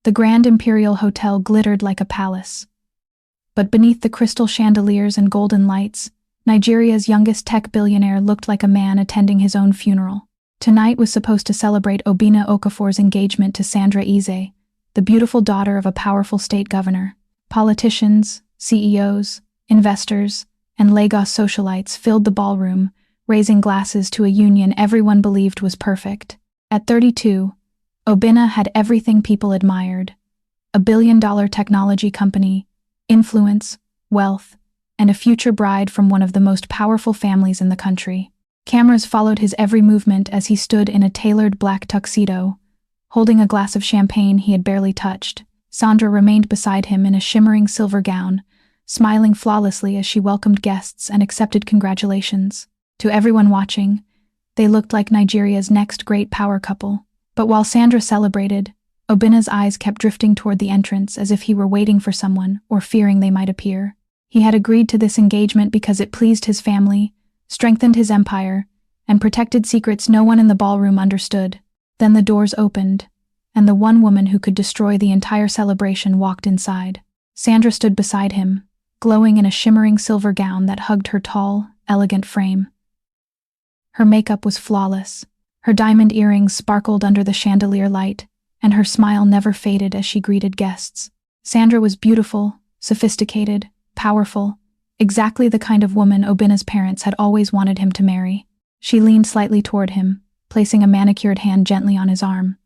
The Grand Imperial Hotel glittered like a palace. But beneath the crystal chandeliers and golden lights, Nigeria's youngest tech billionaire looked like a man attending his own funeral. Tonight was supposed to celebrate Obinna Okafor's engagement to Sandra Eze, the beautiful daughter of a powerful state governor. Politicians, CEOs, investors, and Lagos socialites filled the ballroom, raising glasses to a union everyone believed was perfect. At 32, Obinna had everything people admired: a billion-dollar technology company, influence, wealth, and a future bride from one of the most powerful families in the country. Cameras followed his every movement as he stood in a tailored black tuxedo, holding a glass of champagne he had barely touched. Sandra remained beside him in a shimmering silver gown, smiling flawlessly as she welcomed guests and accepted congratulations. To everyone watching, they looked like Nigeria's next great power couple. But while Sandra celebrated, Obinna's eyes kept drifting toward the entrance as if he were waiting for someone or fearing they might appear. He had agreed to this engagement because it pleased his family, strengthened his empire, and protected secrets no one in the ballroom understood. Then the doors opened, and the one woman who could destroy the entire celebration walked inside. Sandra stood beside him, glowing in a shimmering silver gown that hugged her tall, elegant frame. Her makeup was flawless. Her diamond earrings sparkled under the chandelier light, and her smile never faded as she greeted guests. Sandra was beautiful, sophisticated, powerful, exactly the kind of woman Obinna's parents had always wanted him to marry. She leaned slightly toward him, placing a manicured hand gently on his arm.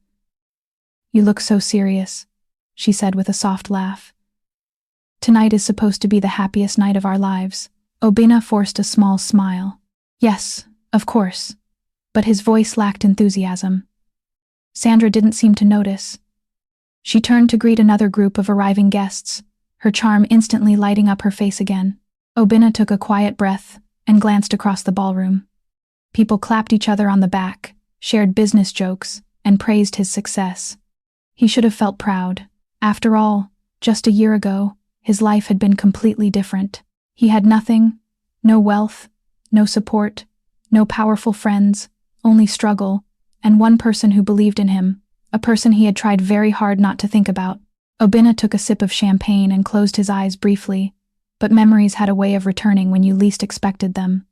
"You look so serious," she said with a soft laugh. "Tonight is supposed to be the happiest night of our lives." Obinna forced a small smile. "Yes, of course," but his voice lacked enthusiasm. Sandra didn't seem to notice. She turned to greet another group of arriving guests, her charm instantly lighting up her face again. Obinna took a quiet breath and glanced across the ballroom. People clapped each other on the back, shared business jokes, and praised his success. He should have felt proud. After all, just a year ago, his life had been completely different. He had nothing, no wealth, no support, no powerful friends, only struggle, and one person who believed in him, a person he had tried very hard not to think about. Obinna took a sip of champagne and closed his eyes briefly, but memories had a way of returning when you least expected them.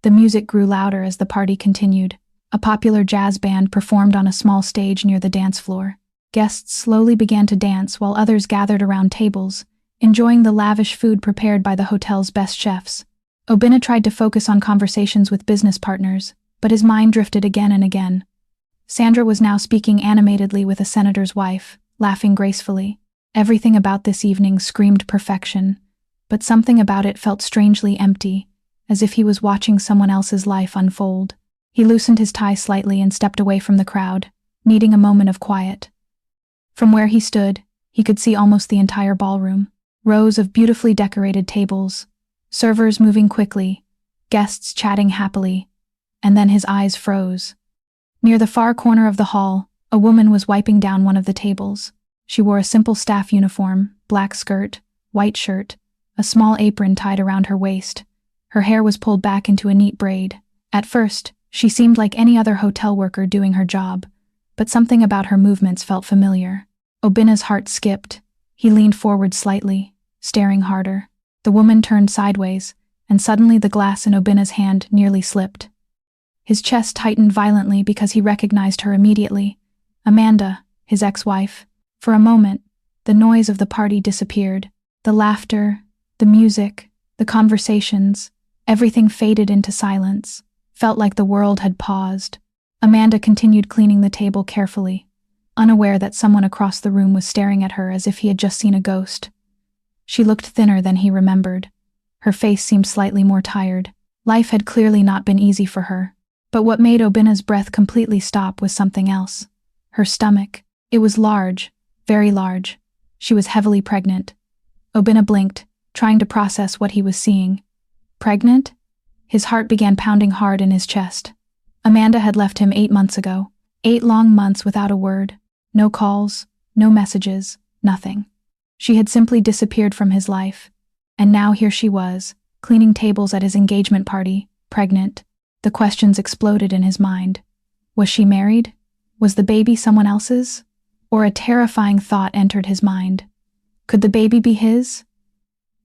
The music grew louder as the party continued. A popular jazz band performed on a small stage near the dance floor. Guests slowly began to dance while others gathered around tables, enjoying the lavish food prepared by the hotel's best chefs. Obinna tried to focus on conversations with business partners, but his mind drifted again and again. Sandra was now speaking animatedly with a senator's wife, laughing gracefully. Everything about this evening screamed perfection, but something about it felt strangely empty, as if he was watching someone else's life unfold. He loosened his tie slightly and stepped away from the crowd, needing a moment of quiet. From where he stood, he could see almost the entire ballroom. Rows of beautifully decorated tables, servers moving quickly, guests chatting happily, and then his eyes froze. Near the far corner of the hall, a woman was wiping down one of the tables. She wore a simple staff uniform, black skirt, white shirt, a small apron tied around her waist. Her hair was pulled back into a neat braid. At first, she seemed like any other hotel worker doing her job, but something about her movements felt familiar. Obinna's heart skipped. He leaned forward slightly, staring harder. The woman turned sideways, and suddenly the glass in Obinna's hand nearly slipped. His chest tightened violently because he recognized her immediately. Amanda, his ex-wife. For a moment, the noise of the party disappeared. The laughter, the music, the conversations, everything faded into silence. Felt like the world had paused. Amanda continued cleaning the table carefully, unaware that someone across the room was staring at her as if he had just seen a ghost. She looked thinner than he remembered. Her face seemed slightly more tired. Life had clearly not been easy for her. But what made Obinna's breath completely stop was something else. Her stomach. It was large, very large. She was heavily pregnant. Obinna blinked, trying to process what he was seeing. Pregnant? His heart began pounding hard in his chest. Amanda had left him 8 months ago. 8 long months without a word. No calls, no messages, nothing. She had simply disappeared from his life. And now here she was, cleaning tables at his engagement party, pregnant. The questions exploded in his mind. Was she married? Was the baby someone else's? Or a terrifying thought entered his mind. Could the baby be his?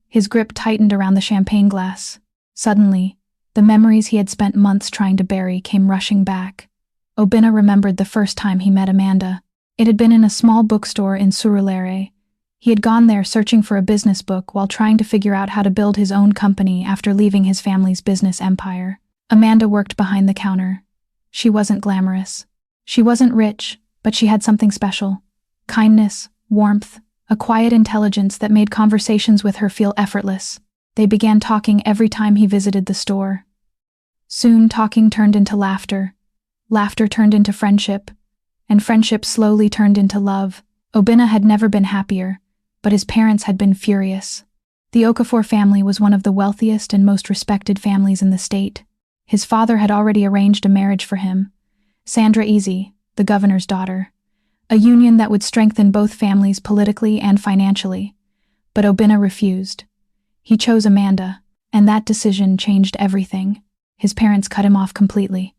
His grip tightened around the champagne glass. Suddenly, the memories he had spent months trying to bury came rushing back. Obinna remembered the first time he met Amanda. It had been in a small bookstore in Surulere. He had gone there searching for a business book while trying to figure out how to build his own company after leaving his family's business empire. Amanda worked behind the counter. She wasn't glamorous. She wasn't rich, but she had something special. Kindness, warmth, a quiet intelligence that made conversations with her feel effortless. They began talking every time he visited the store. Soon, talking turned into laughter. Laughter turned into friendship. And friendship slowly turned into love. Obinna had never been happier, but his parents had been furious. The Okafor family was one of the wealthiest and most respected families in the state. His father had already arranged a marriage for him. Sandra Easy, the governor's daughter. A union that would strengthen both families politically and financially. But Obinna refused. He chose Amanda, and that decision changed everything. His parents cut him off completely.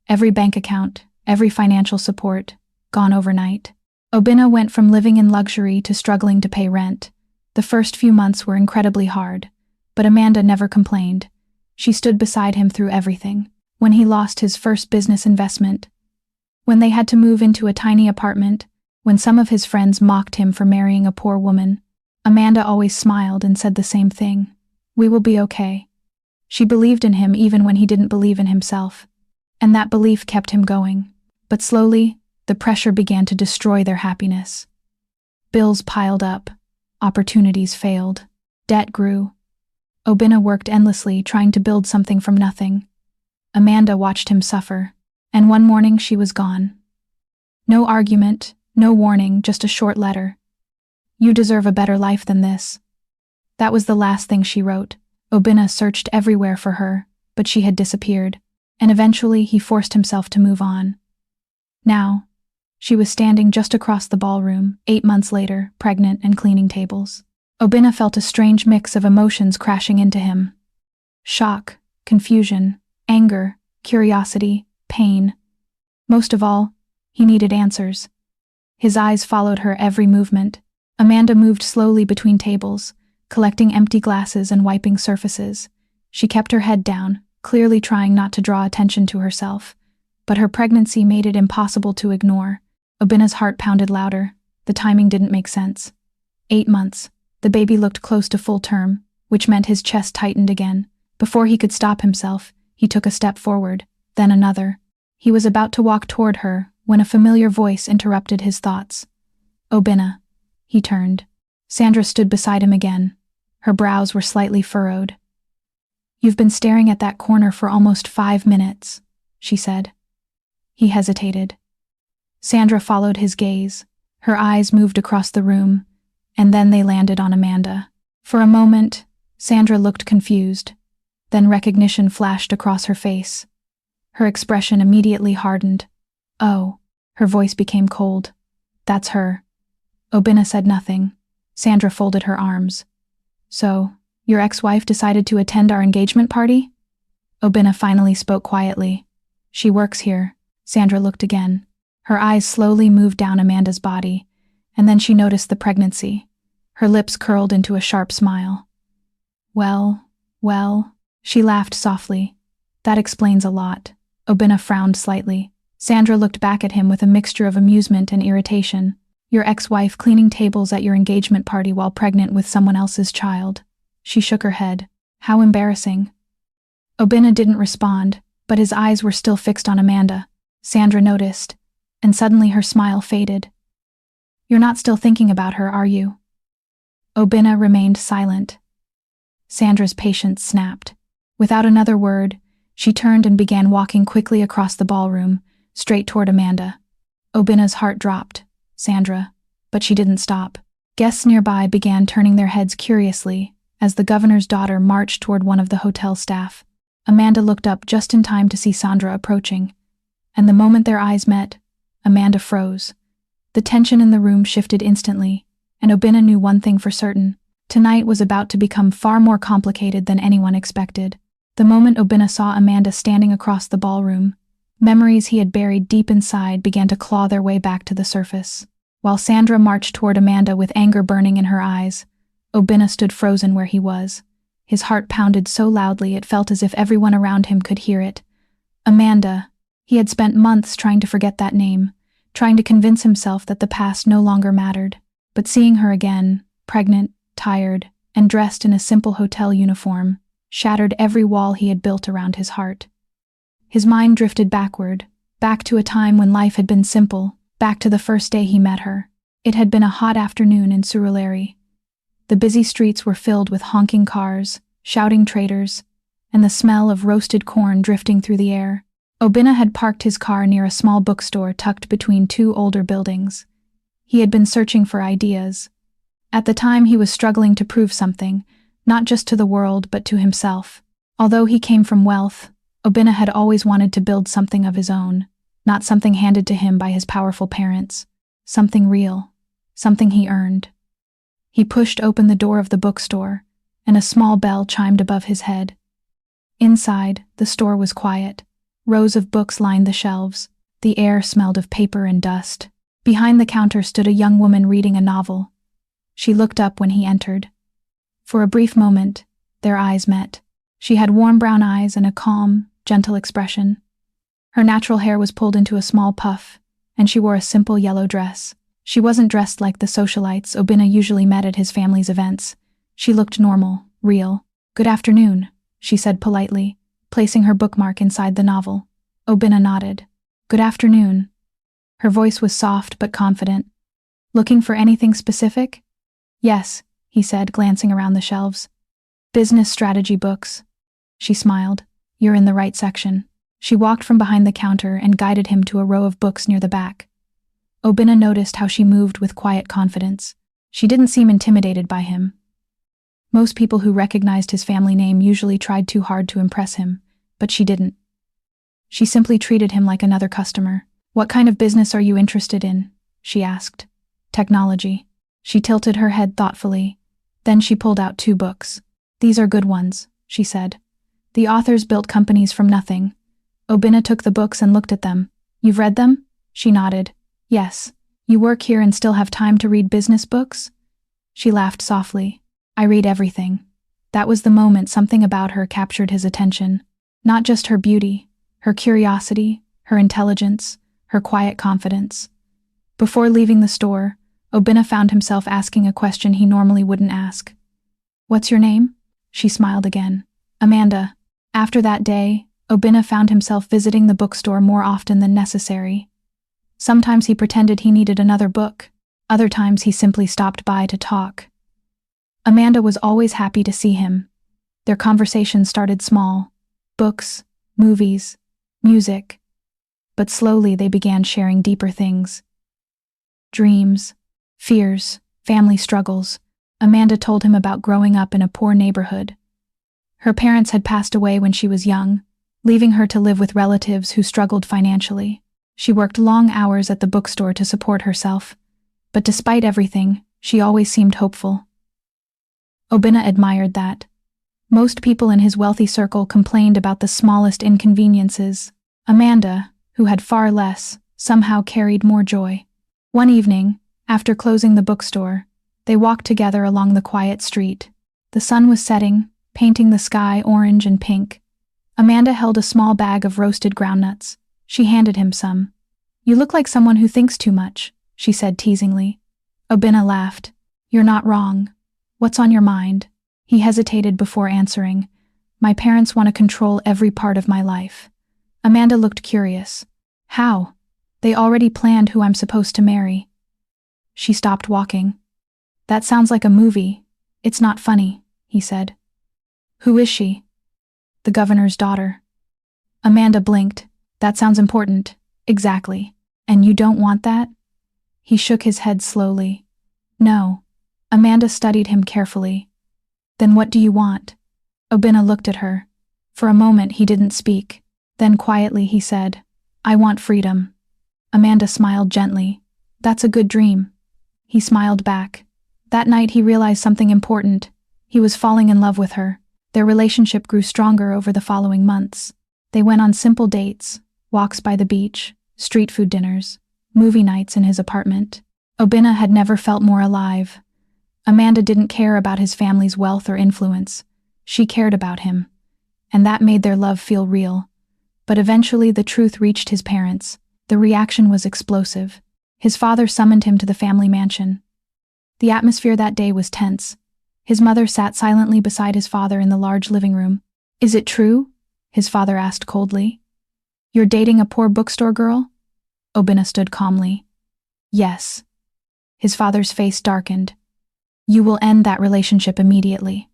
Every bank account, every financial support, gone overnight. Obinna went from living in luxury to struggling to pay rent. The first few months were incredibly hard, but Amanda never complained. She stood beside him through everything. When he lost his first business investment, when they had to move into a tiny apartment, when some of his friends mocked him for marrying a poor woman, Amanda always smiled and said the same thing. "We will be okay." She believed in him even when he didn't believe in himself. And that belief kept him going. But slowly, the pressure began to destroy their happiness. Bills piled up. Opportunities failed. Debt grew. Obinna worked endlessly, trying to build something from nothing. Amanda watched him suffer. And one morning she was gone. No argument, no warning, just a short letter. "You deserve a better life than this." That was the last thing she wrote. Obinna searched everywhere for her, but she had disappeared, and eventually he forced himself to move on. Now, she was standing just across the ballroom, 8 months later, pregnant and cleaning tables. Obinna felt a strange mix of emotions crashing into him. Shock, confusion, anger, curiosity, pain. Most of all, he needed answers. His eyes followed her every movement. Amanda moved slowly between tables, collecting empty glasses and wiping surfaces. She kept her head down, clearly trying not to draw attention to herself. But her pregnancy made it impossible to ignore. Obinna's heart pounded louder. The timing didn't make sense. 8 months. The baby looked close to full term, which meant his chest tightened again. Before he could stop himself, he took a step forward, then another. He was about to walk toward her when a familiar voice interrupted his thoughts. "Obinna." He turned. Sandra stood beside him again. Her brows were slightly furrowed. "You've been staring at that corner for almost 5 minutes, she said. He hesitated. Sandra followed his gaze. Her eyes moved across the room, and then they landed on Amanda. For a moment, Sandra looked confused. Then recognition flashed across her face. Her expression immediately hardened. "Oh." Her voice became cold. "That's her." Obinna said nothing. Sandra folded her arms. "So, your ex-wife decided to attend our engagement party?" Obinna finally spoke quietly. "She works here." Sandra looked again. Her eyes slowly moved down Amanda's body, and then she noticed the pregnancy. Her lips curled into a sharp smile. Well, she laughed softly. "That explains a lot." Obinna frowned slightly. Sandra looked back at him with a mixture of amusement and irritation. "Your ex-wife cleaning tables at your engagement party while pregnant with someone else's child." She shook her head. "How embarrassing." Obinna didn't respond, but his eyes were still fixed on Amanda. Sandra noticed, and suddenly her smile faded. "You're not still thinking about her, are you?" Obinna remained silent. Sandra's patience snapped. Without another word, she turned and began walking quickly across the ballroom, straight toward Amanda. Obinna's heart dropped. Sandra. But she didn't stop. Guests nearby began turning their heads curiously as the governor's daughter marched toward one of the hotel staff. Amanda looked up just in time to see Sandra approaching. And the moment their eyes met, Amanda froze. The tension in the room shifted instantly, and Obinna knew one thing for certain. Tonight was about to become far more complicated than anyone expected. The moment Obinna saw Amanda standing across the ballroom, memories he had buried deep inside began to claw their way back to the surface. While Sandra marched toward Amanda with anger burning in her eyes, Obinna stood frozen where he was. His heart pounded so loudly it felt as if everyone around him could hear it. Amanda. He had spent months trying to forget that name, trying to convince himself that the past no longer mattered. But seeing her again, pregnant, tired, and dressed in a simple hotel uniform, shattered every wall he had built around his heart. His mind drifted backward, back to a time when life had been simple, back to the first day he met her. It had been a hot afternoon in Surulere. The busy streets were filled with honking cars, shouting traders, and the smell of roasted corn drifting through the air. Obinna had parked his car near a small bookstore tucked between two older buildings. He had been searching for ideas. At the time he was struggling to prove something, not just to the world but to himself. Although he came from wealth, Obinna had always wanted to build something of his own, not something handed to him by his powerful parents. Something real, something he earned. He pushed open the door of the bookstore, and a small bell chimed above his head. Inside, the store was quiet. Rows of books lined the shelves. The air smelled of paper and dust. Behind the counter stood a young woman reading a novel. She looked up when he entered. For a brief moment, their eyes met. She had warm brown eyes and a calm, gentle expression. Her natural hair was pulled into a small puff, and she wore a simple yellow dress. She wasn't dressed like the socialites Obinna usually met at his family's events. She looked normal, real. "Good afternoon," she said politely, placing her bookmark inside the novel. Obinna nodded. "Good afternoon." Her voice was soft but confident. "Looking for anything specific?" "Yes," he said, glancing around the shelves. "Business strategy books." She smiled. "You're in the right section." She walked from behind the counter and guided him to a row of books near the back. Obinna noticed how she moved with quiet confidence. She didn't seem intimidated by him. Most people who recognized his family name usually tried too hard to impress him, but she didn't. She simply treated him like another customer. "What kind of business are you interested in?" she asked. "Technology." She tilted her head thoughtfully. Then she pulled out 2 books. "These are good ones," she said. "The authors built companies from nothing." Obinna took the books and looked at them. "You've read them?" She nodded. "Yes. You work here and still have time to read business books?" She laughed softly. "I read everything." That was the moment something about her captured his attention. Not just her beauty, her curiosity, her intelligence, her quiet confidence. Before leaving the store, Obinna found himself asking a question he normally wouldn't ask. "What's your name?" She smiled again. "Amanda." After that day, Obinna found himself visiting the bookstore more often than necessary. Sometimes he pretended he needed another book. Other times he simply stopped by to talk. Amanda was always happy to see him. Their conversations started small. Books, movies, music. But slowly they began sharing deeper things. Dreams, fears, family struggles. Amanda told him about growing up in a poor neighborhood. Her parents had passed away when she was young, leaving her to live with relatives who struggled financially. She worked long hours at the bookstore to support herself, but despite everything, she always seemed hopeful. Obinna admired that. Most people in his wealthy circle complained about the smallest inconveniences. Amanda, who had far less, somehow carried more joy. One evening, after closing the bookstore, they walked together along the quiet street. The sun was setting, painting the sky orange and pink. Amanda held a small bag of roasted groundnuts. She handed him some. "You look like someone who thinks too much," she said teasingly. Obinna laughed. "You're not wrong. What's on your mind?" He hesitated before answering. "My parents want to control every part of my life." Amanda looked curious. "How?" "They already planned who I'm supposed to marry." She stopped walking. "That sounds like a movie. It's not funny," he said. "Who is she?" "The governor's daughter." Amanda blinked. "That sounds important." "Exactly. And you don't want that?" He shook his head slowly. "No." Amanda studied him carefully. "Then what do you want?" Obinna looked at her. For a moment he didn't speak. Then quietly he said, "I want freedom." Amanda smiled gently. "That's a good dream." He smiled back. That night he realized something important. He was falling in love with her. Their relationship grew stronger over the following months. They went on simple dates, walks by the beach, street food dinners, movie nights in his apartment. Obinna had never felt more alive. Amanda didn't care about his family's wealth or influence. She cared about him, and that made their love feel real. But eventually the truth reached his parents. The reaction was explosive. His father summoned him to the family mansion. The atmosphere that day was tense. His mother sat silently beside his father in the large living room. "Is it true?" his father asked coldly. "You're dating a poor bookstore girl?" Obinna stood calmly. "Yes." His father's face darkened. "You will end that relationship immediately."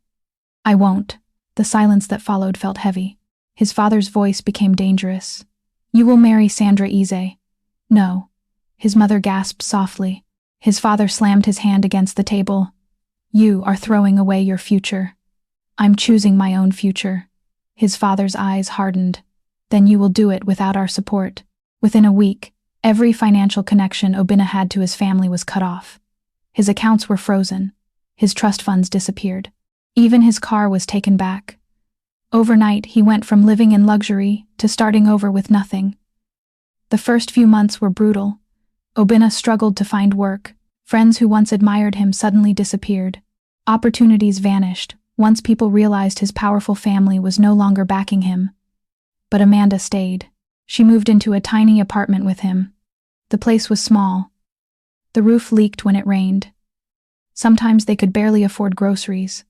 "I won't." The silence that followed felt heavy. His father's voice became dangerous. "You will marry Sandra Eze." "No." His mother gasped softly. His father slammed his hand against the table. "You are throwing away your future." "I'm choosing my own future." His father's eyes hardened. "Then you will do it without our support." Within a week, every financial connection Obinna had to his family was cut off. His accounts were frozen. His trust funds disappeared. Even his car was taken back. Overnight, he went from living in luxury to starting over with nothing. The first few months were brutal. Obinna struggled to find work. Friends who once admired him suddenly disappeared. Opportunities vanished once people realized his powerful family was no longer backing him. But Amanda stayed. She moved into a tiny apartment with him. The place was small. The roof leaked when it rained. Sometimes they could barely afford groceries.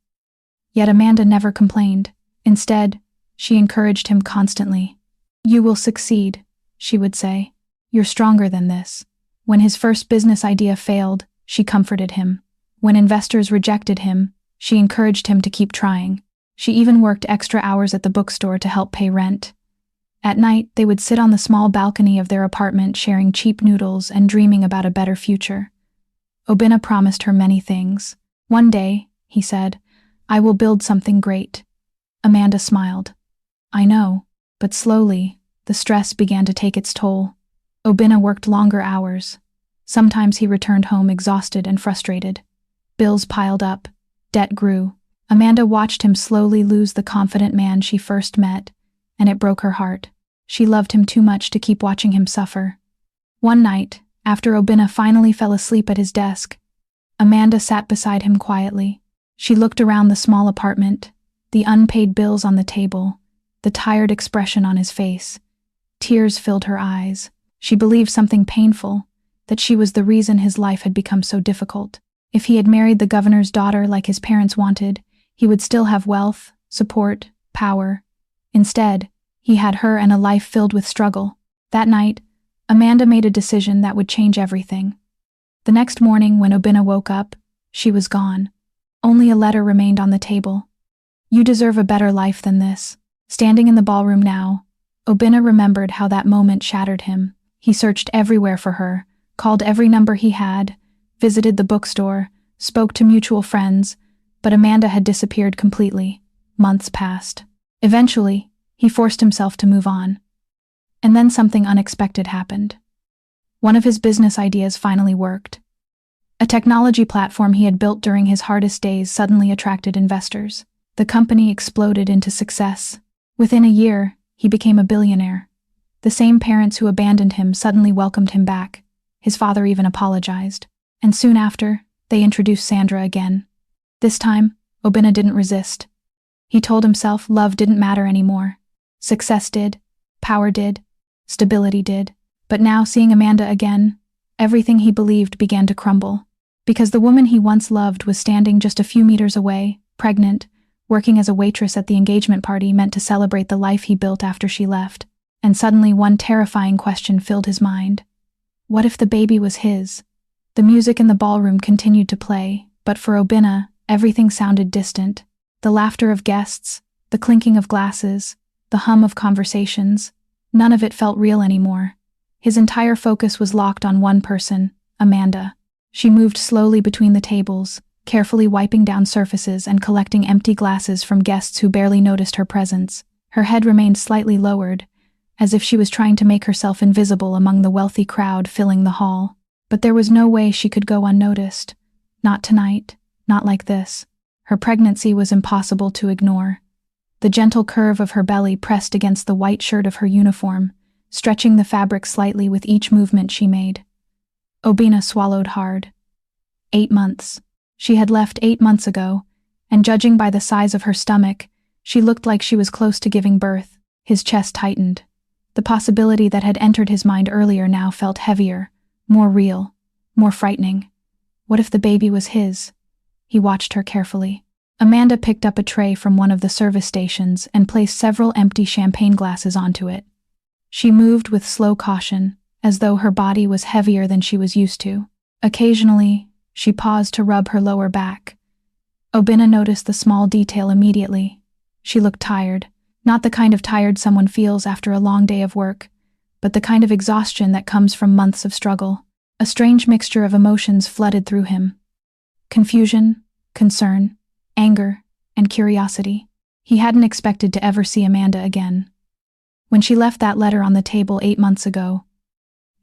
Yet Amanda never complained. Instead, she encouraged him constantly. "You will succeed," she would say. "You're stronger than this." When his first business idea failed, she comforted him. When investors rejected him, she encouraged him to keep trying. She even worked extra hours at the bookstore to help pay rent. At night, they would sit on the small balcony of their apartment sharing cheap noodles and dreaming about a better future. Obinna promised her many things. "One day," he said, "I will build something great." Amanda smiled. "I know." But slowly, the stress began to take its toll. Obinna worked longer hours. Sometimes he returned home exhausted and frustrated. Bills piled up. Debt grew. Amanda watched him slowly lose the confident man she first met, and it broke her heart. She loved him too much to keep watching him suffer. One night, after Obinna finally fell asleep at his desk, Amanda sat beside him quietly. She looked around the small apartment, the unpaid bills on the table, the tired expression on his face. Tears filled her eyes. She believed something painful, that she was the reason his life had become so difficult. If he had married the governor's daughter like his parents wanted, he would still have wealth, support, power. Instead, he had her and a life filled with struggle. That night, Amanda made a decision that would change everything. The next morning, when Obinna woke up, she was gone. Only a letter remained on the table. "You deserve a better life than this." Standing in the ballroom now, Obinna remembered how that moment shattered him. He searched everywhere for her, called every number he had, visited the bookstore, spoke to mutual friends, but Amanda had disappeared completely. Months passed. Eventually, he forced himself to move on. And then something unexpected happened. One of his business ideas finally worked. A technology platform he had built during his hardest days suddenly attracted investors. The company exploded into success. Within a year, he became a billionaire. The same parents who abandoned him suddenly welcomed him back. His father even apologized. And soon after, they introduced Sandra again. This time, Obinna didn't resist. He told himself love didn't matter anymore. Success did, power did, stability did. But now, seeing Amanda again, everything he believed began to crumble. Because the woman he once loved was standing just a few meters away, pregnant, working as a waitress at the engagement party meant to celebrate the life he built after she left. And suddenly one terrifying question filled his mind. What if the baby was his? The music in the ballroom continued to play, but for Obinna, everything sounded distant. The laughter of guests, the clinking of glasses, the hum of conversations, none of it felt real anymore. His entire focus was locked on one person, Amanda. She moved slowly between the tables, carefully wiping down surfaces and collecting empty glasses from guests who barely noticed her presence. Her head remained slightly lowered, as if she was trying to make herself invisible among the wealthy crowd filling the hall. But there was no way she could go unnoticed. Not tonight, not like this. Her pregnancy was impossible to ignore. The gentle curve of her belly pressed against the white shirt of her uniform, stretching the fabric slightly with each movement she made. Obinna swallowed hard. 8 months. She had left 8 months ago, and judging by the size of her stomach, she looked like she was close to giving birth. His chest tightened. The possibility that had entered his mind earlier now felt heavier, more real, more frightening. What if the baby was his? He watched her carefully. Amanda picked up a tray from one of the service stations and placed several empty champagne glasses onto it. She moved with slow caution, as though her body was heavier than she was used to. Occasionally, she paused to rub her lower back. Obinna noticed the small detail immediately. She looked tired, not the kind of tired someone feels after a long day of work, but the kind of exhaustion that comes from months of struggle. A strange mixture of emotions flooded through him. Confusion, concern, anger, and curiosity. He hadn't expected to ever see Amanda again. When she left that letter on the table 8 months ago,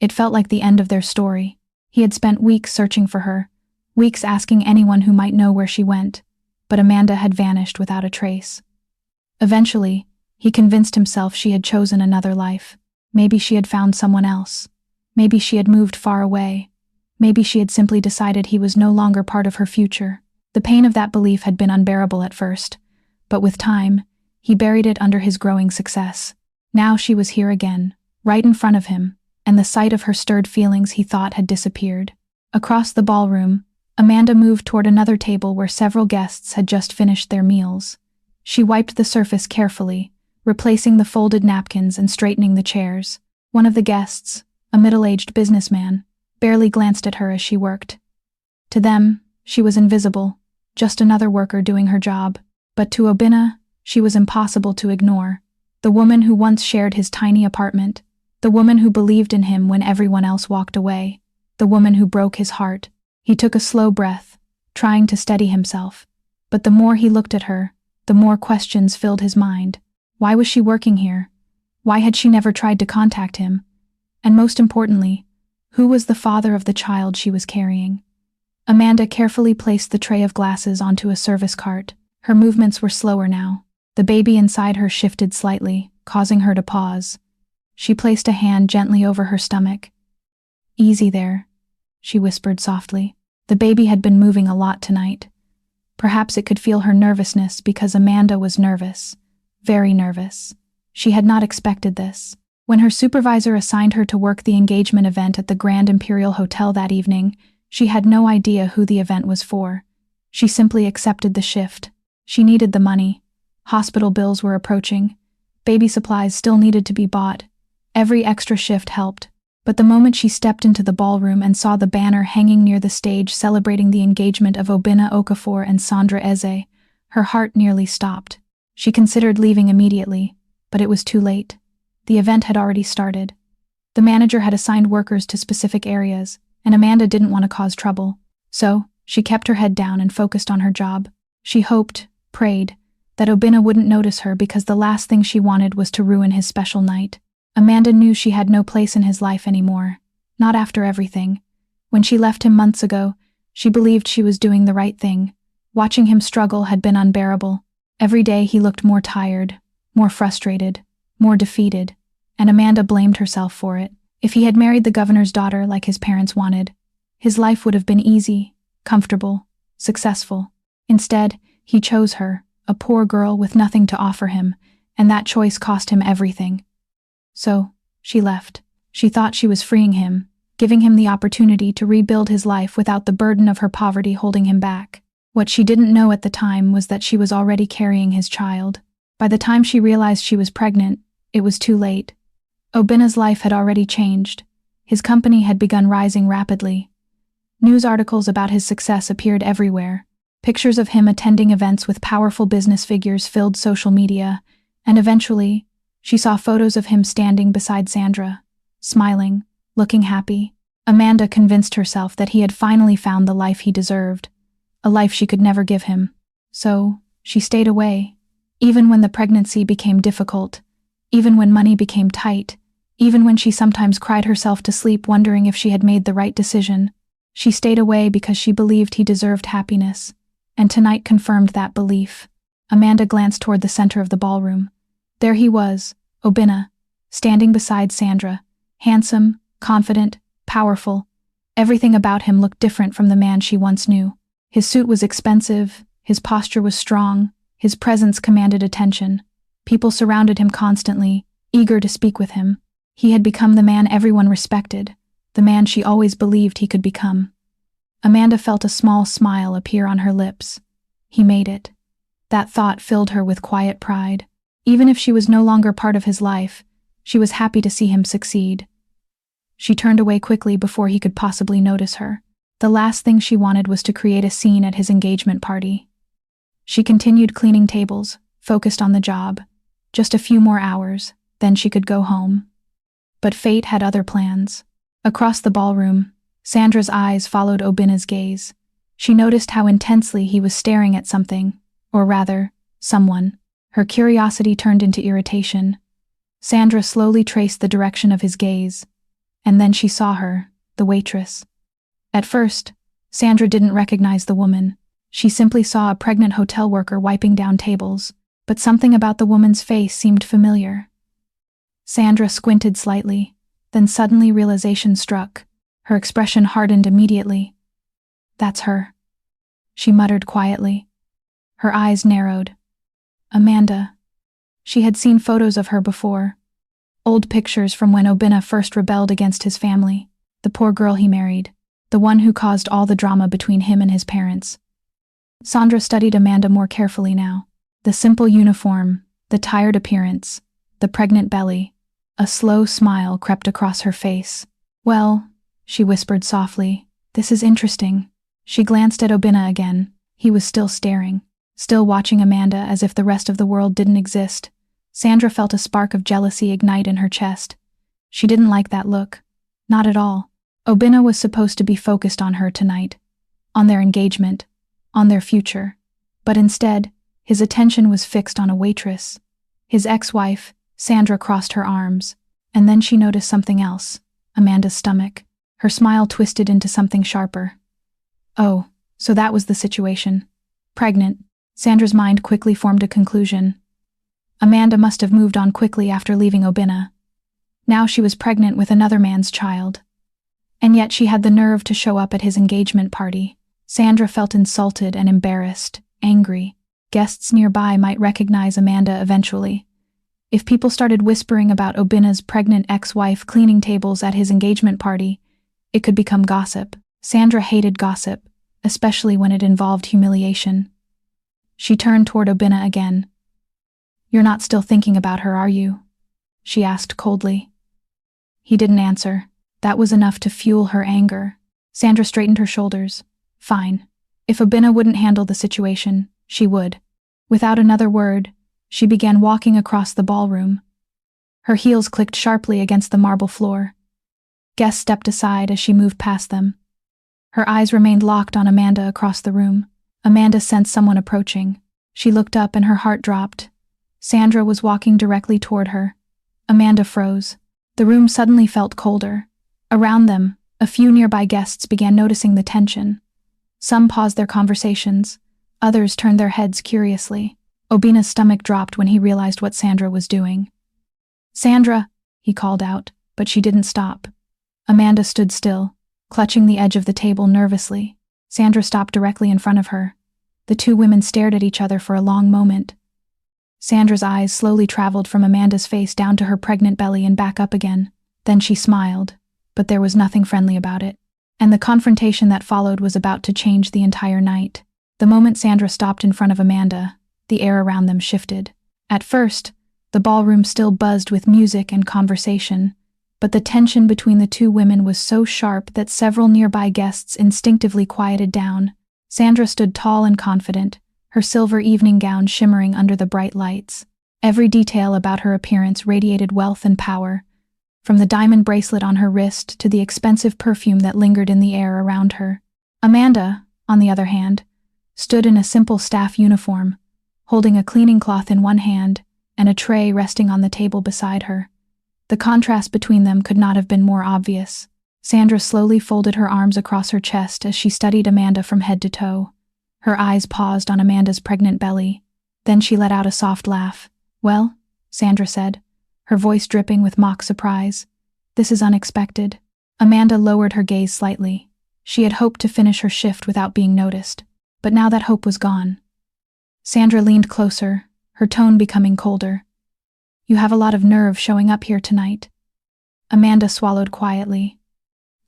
it felt like the end of their story. He had spent weeks searching for her, weeks asking anyone who might know where she went, but Amanda had vanished without a trace. Eventually, he convinced himself she had chosen another life. Maybe she had found someone else. Maybe she had moved far away. Maybe she had simply decided he was no longer part of her future. The pain of that belief had been unbearable at first, but with time, he buried it under his growing success. Now she was here again, right in front of him, and the sight of her stirred feelings he thought had disappeared. Across the ballroom, Amanda moved toward another table where several guests had just finished their meals. She wiped the surface carefully, replacing the folded napkins and straightening the chairs. One of the guests, a middle-aged businessman, barely glanced at her as she worked. To them, she was invisible, just another worker doing her job. But to Obinna, she was impossible to ignore. The woman who once shared his tiny apartment, the woman who believed in him when everyone else walked away, the woman who broke his heart. He took a slow breath, trying to steady himself. But the more he looked at her, the more questions filled his mind. Why was she working here? Why had she never tried to contact him? And most importantly, who was the father of the child she was carrying? Amanda carefully placed the tray of glasses onto a service cart. Her movements were slower now. The baby inside her shifted slightly, causing her to pause. She placed a hand gently over her stomach. "Easy there," she whispered softly. The baby had been moving a lot tonight. Perhaps it could feel her nervousness because Amanda was nervous. Very nervous. She had not expected this. When her supervisor assigned her to work the engagement event at the Grand Imperial Hotel that evening, she had no idea who the event was for. She simply accepted the shift. She needed the money. Hospital bills were approaching. Baby supplies still needed to be bought. Every extra shift helped. But the moment she stepped into the ballroom and saw the banner hanging near the stage celebrating the engagement of Obinna Okafor and Sandra Eze, her heart nearly stopped. She considered leaving immediately, but it was too late. The event had already started. The manager had assigned workers to specific areas, and Amanda didn't want to cause trouble. So, she kept her head down and focused on her job. She hoped, prayed, that Obinna wouldn't notice her because the last thing she wanted was to ruin his special night. Amanda knew she had no place in his life anymore, not after everything. When she left him months ago, she believed she was doing the right thing. Watching him struggle had been unbearable. Every day he looked more tired, more frustrated, more defeated, and Amanda blamed herself for it. If he had married the governor's daughter like his parents wanted, his life would have been easy, comfortable, successful. Instead, he chose her, a poor girl with nothing to offer him, and that choice cost him everything. So, she left. She thought she was freeing him, giving him the opportunity to rebuild his life without the burden of her poverty holding him back. What she didn't know at the time was that she was already carrying his child. By the time she realized she was pregnant, it was too late. Obinna's life had already changed. His company had begun rising rapidly. News articles about his success appeared everywhere. Pictures of him attending events with powerful business figures filled social media, and eventually, she saw photos of him standing beside Sandra, smiling, looking happy. Amanda convinced herself that he had finally found the life he deserved, a life she could never give him. So, she stayed away, even when the pregnancy became difficult, even when money became tight, even when she sometimes cried herself to sleep wondering if she had made the right decision. She stayed away because she believed he deserved happiness, and tonight confirmed that belief. Amanda glanced toward the center of the ballroom. There he was, Obinna, standing beside Sandra, handsome, confident, powerful. Everything about him looked different from the man she once knew. His suit was expensive, his posture was strong, his presence commanded attention. People surrounded him constantly, eager to speak with him. He had become the man everyone respected, the man she always believed he could become. Amanda felt a small smile appear on her lips. He made it. That thought filled her with quiet pride. Even if she was no longer part of his life, she was happy to see him succeed. She turned away quickly before he could possibly notice her. The last thing she wanted was to create a scene at his engagement party. She continued cleaning tables, focused on the job. Just a few more hours, then she could go home. But fate had other plans. Across the ballroom, Sandra's eyes followed Obinna's gaze. She noticed how intensely he was staring at something, or rather, someone. Her curiosity turned into irritation. Sandra slowly traced the direction of his gaze, and then she saw her, the waitress. At first, Sandra didn't recognize the woman. She simply saw a pregnant hotel worker wiping down tables, but something about the woman's face seemed familiar. Sandra squinted slightly, then suddenly realization struck. Her expression hardened immediately. "That's her," she muttered quietly. Her eyes narrowed. Amanda. She had seen photos of her before. Old pictures from when Obinna first rebelled against his family, the poor girl he married, the one who caused all the drama between him and his parents. Sandra studied Amanda more carefully now. The simple uniform, the tired appearance, the pregnant belly. A slow smile crept across her face. "Well," she whispered softly, "this is interesting." She glanced at Obinna again. He was still staring, still watching Amanda as if the rest of the world didn't exist. Sandra felt a spark of jealousy ignite in her chest. She didn't like that look. Not at all. Obinna was supposed to be focused on her tonight, on their engagement, on their future. But instead, his attention was fixed on a waitress. His ex-wife. Sandra crossed her arms, and then she noticed something else. Amanda's stomach. Her smile twisted into something sharper. Oh, so that was the situation. Pregnant. Sandra's mind quickly formed a conclusion. Amanda must have moved on quickly after leaving Obinna. Now she was pregnant with another man's child. And yet she had the nerve to show up at his engagement party. Sandra felt insulted and embarrassed, angry. Guests nearby might recognize Amanda eventually. If people started whispering about Obinna's pregnant ex-wife cleaning tables at his engagement party, it could become gossip. Sandra hated gossip, especially when it involved humiliation. She turned toward Obinna again. "You're not still thinking about her, are you?" she asked coldly. He didn't answer. That was enough to fuel her anger. Sandra straightened her shoulders. Fine. If Obinna wouldn't handle the situation, she would. Without another word, she began walking across the ballroom. Her heels clicked sharply against the marble floor. Guests stepped aside as she moved past them. Her eyes remained locked on Amanda across the room. Amanda sensed someone approaching. She looked up and her heart dropped. Sandra was walking directly toward her. Amanda froze. The room suddenly felt colder. Around them, a few nearby guests began noticing the tension. Some paused their conversations. Others turned their heads curiously. Obinna's stomach dropped when he realized what Sandra was doing. "Sandra," he called out, but she didn't stop. Amanda stood still, clutching the edge of the table nervously. Sandra stopped directly in front of her. The two women stared at each other for a long moment. Sandra's eyes slowly traveled from Amanda's face down to her pregnant belly and back up again. Then she smiled, but there was nothing friendly about it. And the confrontation that followed was about to change the entire night. The moment Sandra stopped in front of Amanda, the air around them shifted. At first, the ballroom still buzzed with music and conversation, but the tension between the two women was so sharp that several nearby guests instinctively quieted down. Sandra stood tall and confident, her silver evening gown shimmering under the bright lights. Every detail about her appearance radiated wealth and power, from the diamond bracelet on her wrist to the expensive perfume that lingered in the air around her. Amanda, on the other hand, stood in a simple staff uniform, holding a cleaning cloth in one hand and a tray resting on the table beside her. The contrast between them could not have been more obvious. Sandra slowly folded her arms across her chest as she studied Amanda from head to toe. Her eyes paused on Amanda's pregnant belly. Then she let out a soft laugh. "Well," Sandra said, her voice dripping with mock surprise, "this is unexpected." Amanda lowered her gaze slightly. She had hoped to finish her shift without being noticed, but now that hope was gone. Sandra leaned closer, her tone becoming colder. You have a lot of nerve showing up here tonight. Amanda swallowed quietly.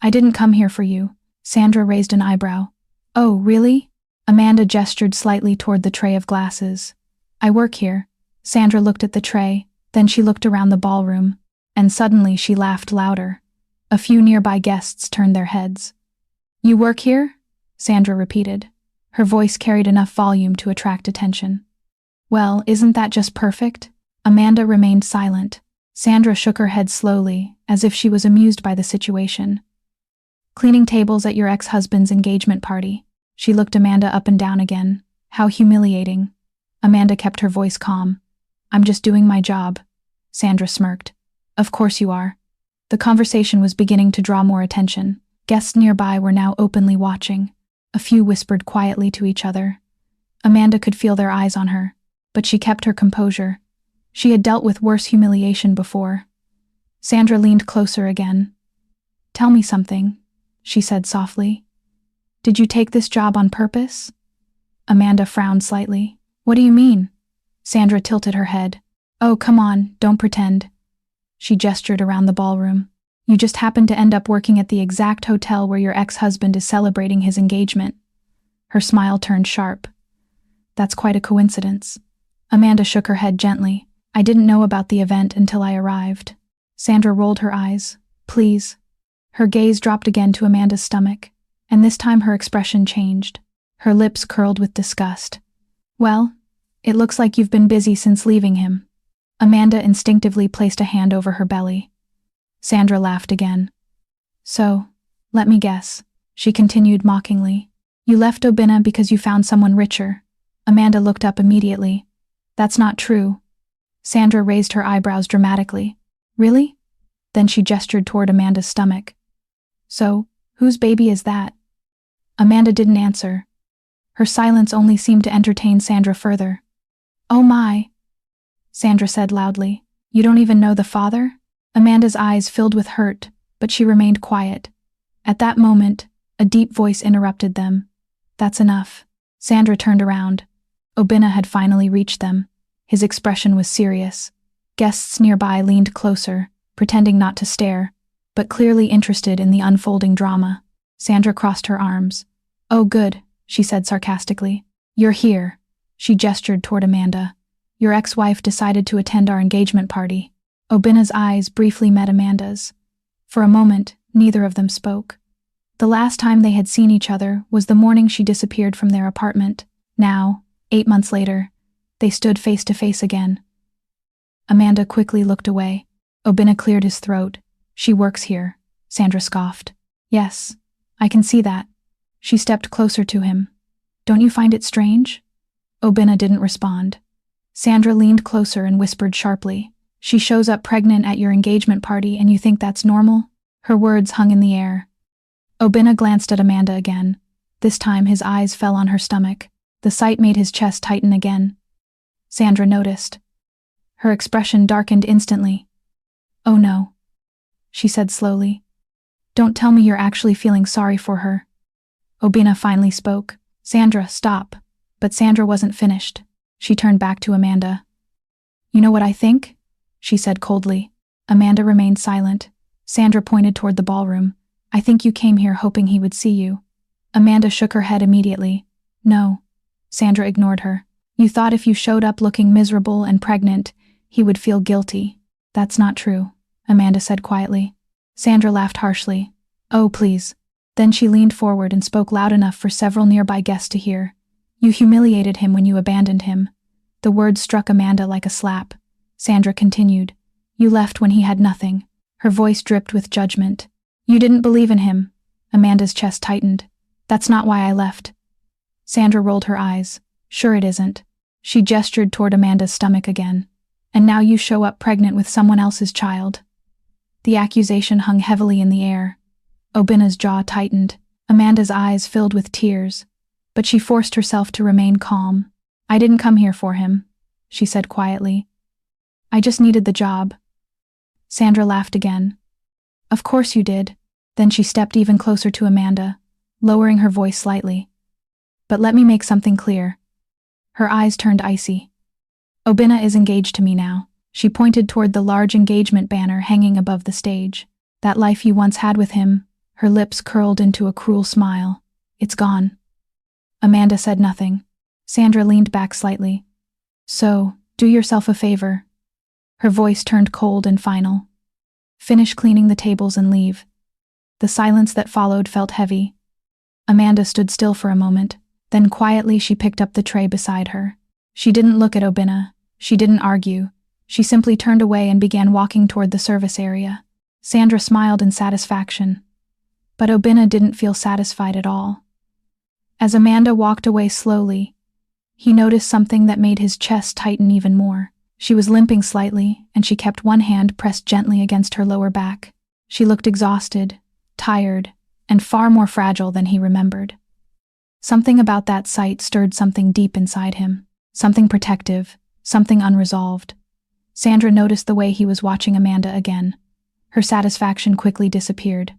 I didn't come here for you. Sandra raised an eyebrow. Oh, really? Amanda gestured slightly toward the tray of glasses. I work here. Sandra looked at the tray, then she looked around the ballroom, and suddenly she laughed louder. A few nearby guests turned their heads. You work here? Sandra repeated. Her voice carried enough volume to attract attention. Well, isn't that just perfect? Amanda remained silent. Sandra shook her head slowly, as if she was amused by the situation. Cleaning tables at your ex-husband's engagement party. She looked Amanda up and down again. How humiliating. Amanda kept her voice calm. I'm just doing my job. Sandra smirked. Of course you are. The conversation was beginning to draw more attention. Guests nearby were now openly watching. A few whispered quietly to each other. Amanda could feel their eyes on her, but she kept her composure. She had dealt with worse humiliation before. Sandra leaned closer again. Tell me something, she said softly. Did you take this job on purpose? Amanda frowned slightly. What do you mean? Sandra tilted her head. Oh, come on, don't pretend. She gestured around the ballroom. You just happened to end up working at the exact hotel where your ex-husband is celebrating his engagement. Her smile turned sharp. That's quite a coincidence. Amanda shook her head gently. I didn't know about the event until I arrived. Sandra rolled her eyes. Please. Her gaze dropped again to Amanda's stomach, and this time her expression changed. Her lips curled with disgust. Well, it looks like you've been busy since leaving him. Amanda instinctively placed a hand over her belly. Sandra laughed again. So, let me guess, she continued mockingly. You left Obinna because you found someone richer. Amanda looked up immediately. That's not true. Sandra raised her eyebrows dramatically. Really? Then she gestured toward Amanda's stomach. So, whose baby is that? Amanda didn't answer. Her silence only seemed to entertain Sandra further. Oh my, Sandra said loudly. You don't even know the father? Amanda's eyes filled with hurt, but she remained quiet. At that moment, a deep voice interrupted them. That's enough. Sandra turned around. Obinna had finally reached them. His expression was serious. Guests nearby leaned closer, pretending not to stare, but clearly interested in the unfolding drama. Sandra crossed her arms. Oh good, she said sarcastically. You're here. She gestured toward Amanda. Your ex-wife decided to attend our engagement party. Obinna's eyes briefly met Amanda's. For a moment, neither of them spoke. The last time they had seen each other was the morning she disappeared from their apartment. Now, 8 months later, they stood face to face again. Amanda quickly looked away. Obinna cleared his throat. She works here, Sandra scoffed. Yes, I can see that. She stepped closer to him. Don't you find it strange? Obinna didn't respond. Sandra leaned closer and whispered sharply. She shows up pregnant at your engagement party and you think that's normal? Her words hung in the air. Obinna glanced at Amanda again. This time his eyes fell on her stomach. The sight made his chest tighten again. Sandra noticed. Her expression darkened instantly. Oh no, she said slowly. Don't tell me you're actually feeling sorry for her. Obinna finally spoke. Sandra, stop. But Sandra wasn't finished. She turned back to Amanda. You know what I think? She said coldly. Amanda remained silent. Sandra pointed toward the ballroom. I think you came here hoping he would see you. Amanda shook her head immediately. No. Sandra ignored her. You thought if you showed up looking miserable and pregnant, he would feel guilty. That's not true, Amanda said quietly. Sandra laughed harshly. Oh, please. Then she leaned forward and spoke loud enough for several nearby guests to hear. You humiliated him when you abandoned him. The words struck Amanda like a slap. Sandra continued. You left when he had nothing. Her voice dripped with judgment. You didn't believe in him. Amanda's chest tightened. That's not why I left. Sandra rolled her eyes. Sure it isn't. She gestured toward Amanda's stomach again. And now you show up pregnant with someone else's child. The accusation hung heavily in the air. Obinna's jaw tightened. Amanda's eyes filled with tears. But she forced herself to remain calm. I didn't come here for him, she said quietly. I just needed the job. Sandra laughed again. Of course you did. Then she stepped even closer to Amanda, lowering her voice slightly. "But let me make something clear." Her eyes turned icy. "Obinna is engaged to me now." She pointed toward the large engagement banner hanging above the stage. "That life you once had with him," her lips curled into a cruel smile, "it's gone." Amanda said nothing. Sandra leaned back slightly. "So, do yourself a favor." Her voice turned cold and final. "Finish cleaning the tables and leave." The silence that followed felt heavy. Amanda stood still for a moment, then quietly she picked up the tray beside her. She didn't look at Obinna. She didn't argue. She simply turned away and began walking toward the service area. Sandra smiled in satisfaction. But Obinna didn't feel satisfied at all. As Amanda walked away slowly, he noticed something that made his chest tighten even more. She was limping slightly, and she kept one hand pressed gently against her lower back. She looked exhausted, tired, and far more fragile than he remembered. Something about that sight stirred something deep inside him. Something protective, something unresolved. Sandra noticed the way he was watching Amanda again. Her satisfaction quickly disappeared.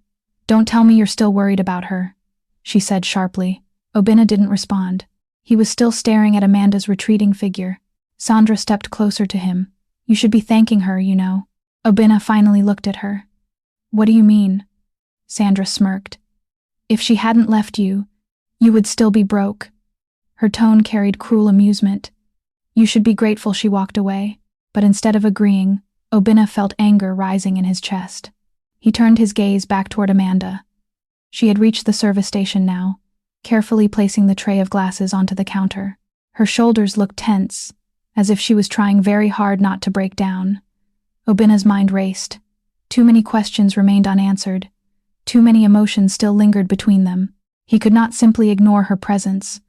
"Don't tell me you're still worried about her," she said sharply. Obinna didn't respond. He was still staring at Amanda's retreating figure. Sandra stepped closer to him. "You should be thanking her, you know." Obinna finally looked at her. "What do you mean?" Sandra smirked. "If she hadn't left you, you would still be broke." Her tone carried cruel amusement. "You should be grateful she walked away." But instead of agreeing, Obinna felt anger rising in his chest. He turned his gaze back toward Amanda. She had reached the service station now, carefully placing the tray of glasses onto the counter. Her shoulders looked tense, as if she was trying very hard not to break down. Obinna's mind raced. Too many questions remained unanswered. Too many emotions still lingered between them. He could not simply ignore her presence.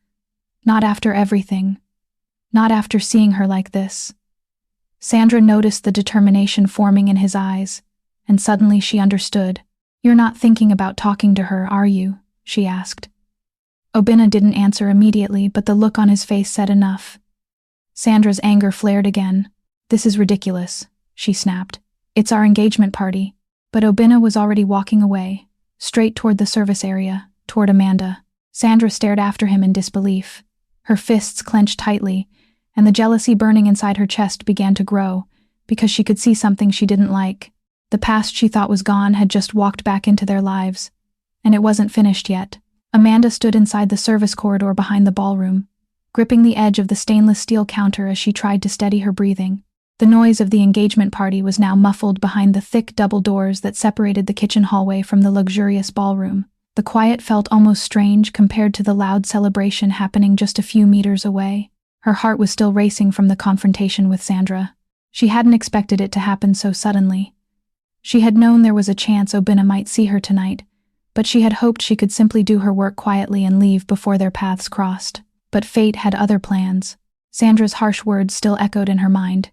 Not after everything. Not after seeing her like this. Sandra noticed the determination forming in his eyes, and suddenly she understood. "You're not thinking about talking to her, are you?" she asked. Obinna didn't answer immediately, but the look on his face said enough. Sandra's anger flared again. "This is ridiculous," she snapped. "It's our engagement party." But Obinna was already walking away, straight toward the service area, toward Amanda. Sandra stared after him in disbelief. Her fists clenched tightly, and the jealousy burning inside her chest began to grow, because she could see something she didn't like. The past she thought was gone had just walked back into their lives, and it wasn't finished yet. Amanda stood inside the service corridor behind the ballroom, gripping the edge of the stainless steel counter as she tried to steady her breathing. The noise of the engagement party was now muffled behind the thick double doors that separated the kitchen hallway from the luxurious ballroom. The quiet felt almost strange compared to the loud celebration happening just a few meters away. Her heart was still racing from the confrontation with Sandra. She hadn't expected it to happen so suddenly. She had known there was a chance Obinna might see her tonight, but she had hoped she could simply do her work quietly and leave before their paths crossed. But fate had other plans. Sandra's harsh words still echoed in her mind.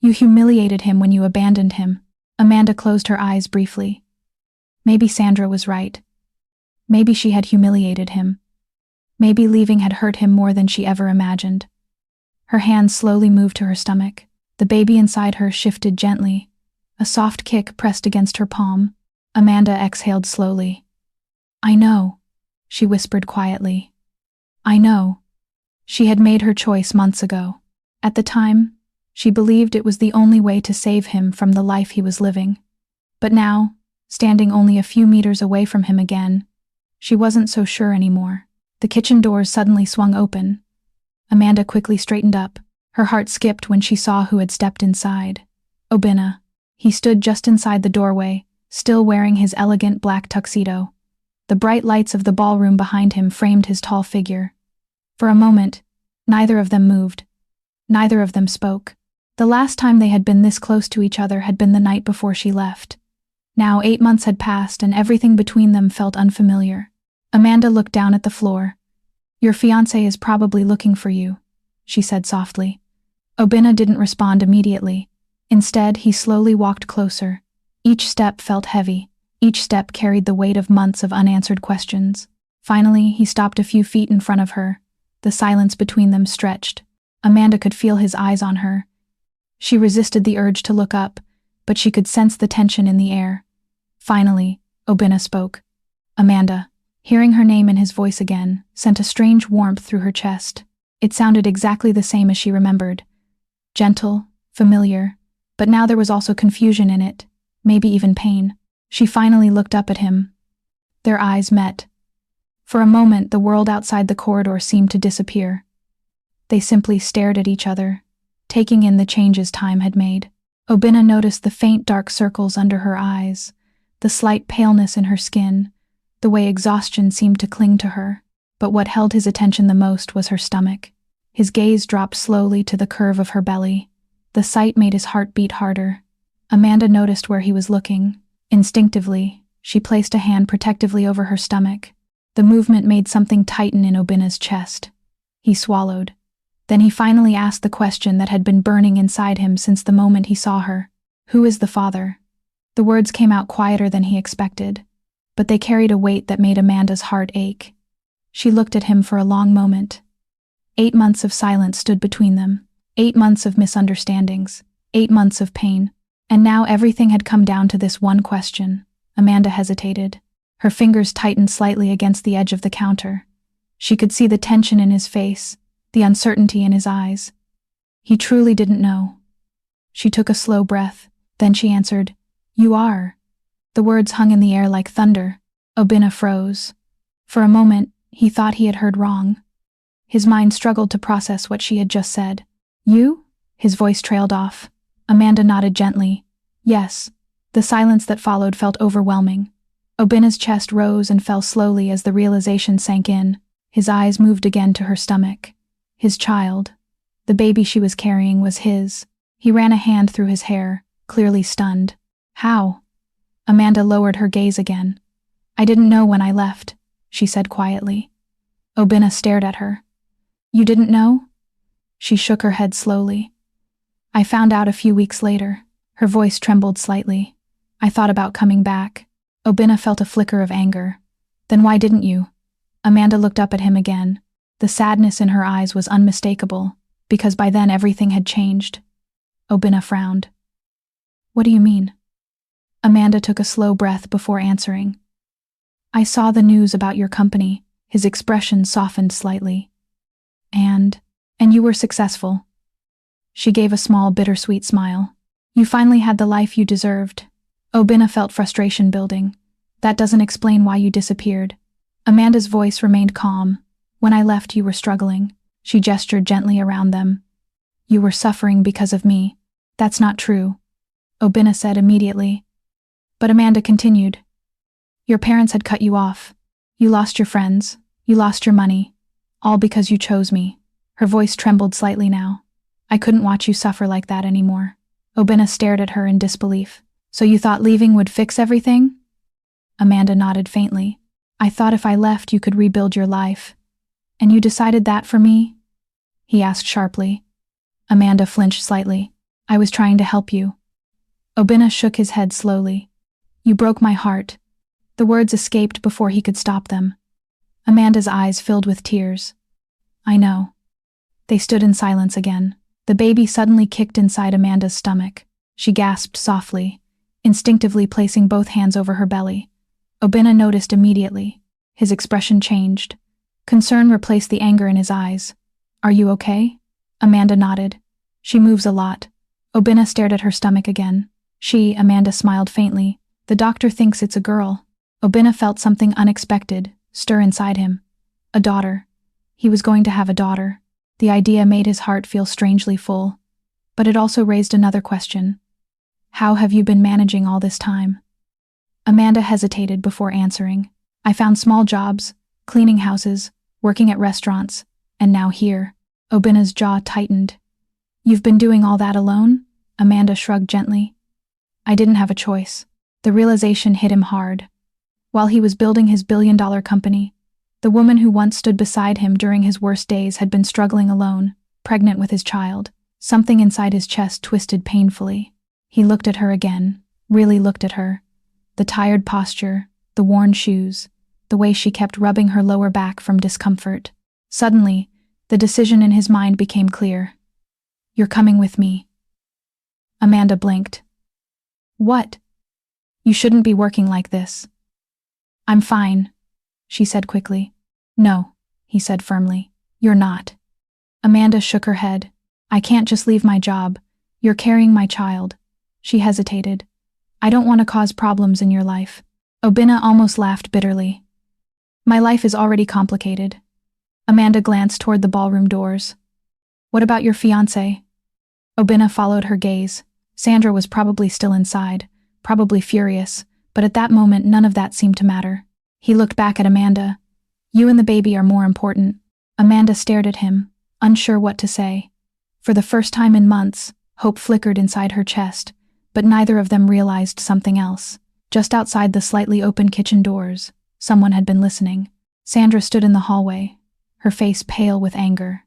"You humiliated him when you abandoned him." Amanda closed her eyes briefly. Maybe Sandra was right. Maybe she had humiliated him. Maybe leaving had hurt him more than she ever imagined. Her hands slowly moved to her stomach. The baby inside her shifted gently. A soft kick pressed against her palm. Amanda exhaled slowly. "I know," she whispered quietly. "I know." She had made her choice months ago. At the time, she believed it was the only way to save him from the life he was living. But now, standing only a few meters away from him again, she wasn't so sure anymore. The kitchen doors suddenly swung open. Amanda quickly straightened up. Her heart skipped when she saw who had stepped inside. Obinna. He stood just inside the doorway, still wearing his elegant black tuxedo. The bright lights of the ballroom behind him framed his tall figure. For a moment, neither of them moved. Neither of them spoke. The last time they had been this close to each other had been the night before she left. Now 8 months had passed and everything between them felt unfamiliar. Amanda looked down at the floor. "Your fiancé is probably looking for you," she said softly. Obinna didn't respond immediately. Instead, he slowly walked closer. Each step felt heavy. Each step carried the weight of months of unanswered questions. Finally, he stopped a few feet in front of her. The silence between them stretched. Amanda could feel his eyes on her. She resisted the urge to look up, but she could sense the tension in the air. Finally, Obinna spoke. Amanda, hearing her name and his voice again, sent a strange warmth through her chest. It sounded exactly the same as she remembered. Gentle, familiar, but now there was also confusion in it, maybe even pain. She finally looked up at him. Their eyes met. For a moment, the world outside the corridor seemed to disappear. They simply stared at each other, taking in the changes time had made. Obinna noticed the faint dark circles under her eyes, the slight paleness in her skin, the way exhaustion seemed to cling to her. But what held his attention the most was her stomach. His gaze dropped slowly to the curve of her belly. The sight made his heart beat harder. Amanda noticed where he was looking. Instinctively, she placed a hand protectively over her stomach. The movement made something tighten in Obinna's chest. He swallowed. Then he finally asked the question that had been burning inside him since the moment he saw her. Who is the father? The words came out quieter than he expected, but they carried a weight that made Amanda's heart ache. She looked at him for a long moment. 8 months of silence stood between them. 8 months of misunderstandings. 8 months of pain. And now everything had come down to this one question. Amanda hesitated. Her fingers tightened slightly against the edge of the counter. She could see the tension in his face, the uncertainty in his eyes. He truly didn't know. She took a slow breath. Then she answered, "You are." The words hung in the air like thunder. Obinna froze. For a moment, he thought he had heard wrong. His mind struggled to process what she had just said. "You?" His voice trailed off. Amanda nodded gently. "Yes." The silence that followed felt overwhelming. Obinna's chest rose and fell slowly as the realization sank in. His eyes moved again to her stomach. His child, the baby she was carrying, was his. He ran a hand through his hair, clearly stunned. "How?" Amanda lowered her gaze again. "I didn't know when I left," she said quietly. Obinna stared at her. "You didn't know?" She shook her head slowly. "I found out a few weeks later." Her voice trembled slightly. "I thought about coming back." Obinna felt a flicker of anger. "Then why didn't you?" Amanda looked up at him again. The sadness in her eyes was unmistakable, because by then everything had changed. Obinna frowned. "What do you mean?" Amanda took a slow breath before answering. "I saw the news about your company." His expression softened slightly. And you were successful." She gave a small, bittersweet smile. "You finally had the life you deserved." Obinna felt frustration building. "That doesn't explain why you disappeared." Amanda's voice remained calm. "When I left, you were struggling." She gestured gently around them. "You were suffering because of me." "That's not true," Obinna said immediately. But Amanda continued. "Your parents had cut you off. You lost your friends. You lost your money. All because you chose me." Her voice trembled slightly now. "I couldn't watch you suffer like that anymore." Obinna stared at her in disbelief. "So you thought leaving would fix everything?" Amanda nodded faintly. "I thought if I left you could rebuild your life." "And you decided that for me?" he asked sharply. Amanda flinched slightly. "I was trying to help you." Obinna shook his head slowly. "You broke my heart." The words escaped before he could stop them. Amanda's eyes filled with tears. "I know." They stood in silence again. The baby suddenly kicked inside Amanda's stomach. She gasped softly, instinctively placing both hands over her belly. Obinna noticed immediately. His expression changed. Concern replaced the anger in his eyes. "Are you okay?" Amanda nodded. "She moves a lot." Obinna stared at her stomach again. Amanda smiled faintly. "The doctor thinks it's a girl." Obinna felt something unexpected stir inside him. A daughter. He was going to have a daughter. The idea made his heart feel strangely full. But it also raised another question. "How have you been managing all this time?" Amanda hesitated before answering. "I found small jobs, cleaning houses, working at restaurants, and now here." Obinna's jaw tightened. "You've been doing all that alone?" Amanda shrugged gently. "I didn't have a choice." The realization hit him hard. While he was building his billion-dollar company, the woman who once stood beside him during his worst days had been struggling alone, pregnant with his child. Something inside his chest twisted painfully. He looked at her again, really looked at her. The tired posture, the worn shoes, the way she kept rubbing her lower back from discomfort. Suddenly, the decision in his mind became clear. "You're coming with me." Amanda blinked. "What?" "You shouldn't be working like this." I'm fine, she said quickly. No, he said firmly. You're not. Amanda shook her head. I can't just leave my job. You're carrying my child. She hesitated. I don't want to cause problems in your life. Obinna almost laughed bitterly. My life is already complicated. Amanda glanced toward the ballroom doors. What about your fiancé? Obinna followed her gaze. Sandra was probably still inside, probably furious, but at that moment none of that seemed to matter. He looked back at Amanda. You and the baby are more important. Amanda stared at him, unsure what to say. For the first time in months, hope flickered inside her chest, but neither of them realized something else. Just outside the slightly open kitchen doors, someone had been listening. Sandra stood in the hallway, her face pale with anger.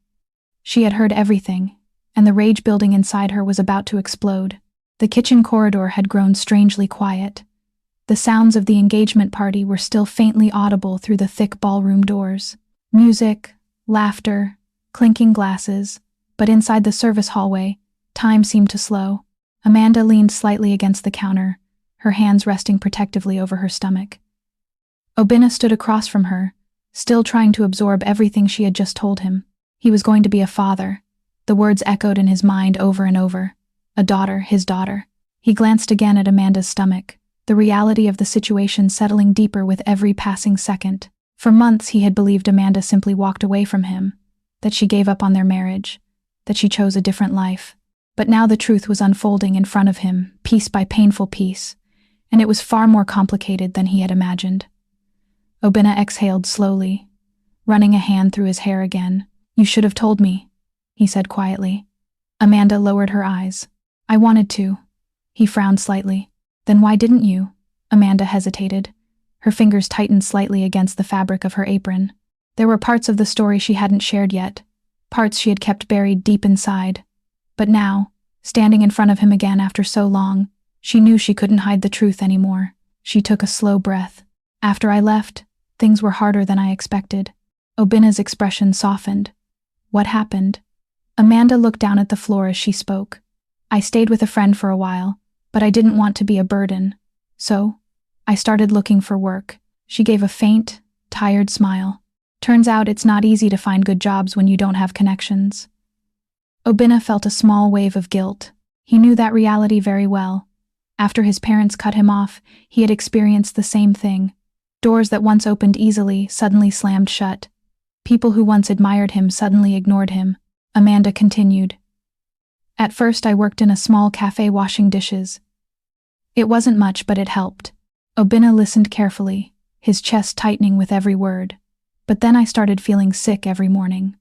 She had heard everything, and the rage building inside her was about to explode. The kitchen corridor had grown strangely quiet. The sounds of the engagement party were still faintly audible through the thick ballroom doors. Music, laughter, clinking glasses, but inside the service hallway, time seemed to slow. Amanda leaned slightly against the counter, her hands resting protectively over her stomach. Obinna stood across from her, still trying to absorb everything she had just told him. He was going to be a father. The words echoed in his mind over and over. A daughter, his daughter. He glanced again at Amanda's stomach, the reality of the situation settling deeper with every passing second. For months he had believed Amanda simply walked away from him, that she gave up on their marriage, that she chose a different life. But now the truth was unfolding in front of him, piece by painful piece, and it was far more complicated than he had imagined. Obinna exhaled slowly, running a hand through his hair again. You should have told me, he said quietly. Amanda lowered her eyes. I wanted to. He frowned slightly. Then why didn't you? Amanda hesitated. Her fingers tightened slightly against the fabric of her apron. There were parts of the story she hadn't shared yet, parts she had kept buried deep inside. But now, standing in front of him again after so long, she knew she couldn't hide the truth anymore. She took a slow breath. After I left, things were harder than I expected. Obinna's expression softened. What happened? Amanda looked down at the floor as she spoke. I stayed with a friend for a while, but I didn't want to be a burden. So, I started looking for work. She gave a faint, tired smile. Turns out it's not easy to find good jobs when you don't have connections. Obinna felt a small wave of guilt. He knew that reality very well. After his parents cut him off, he had experienced the same thing. Doors that once opened easily suddenly slammed shut. People who once admired him suddenly ignored him. Amanda continued. At first I worked in a small cafe washing dishes. It wasn't much, but it helped. Obinna listened carefully, his chest tightening with every word. But then I started feeling sick every morning.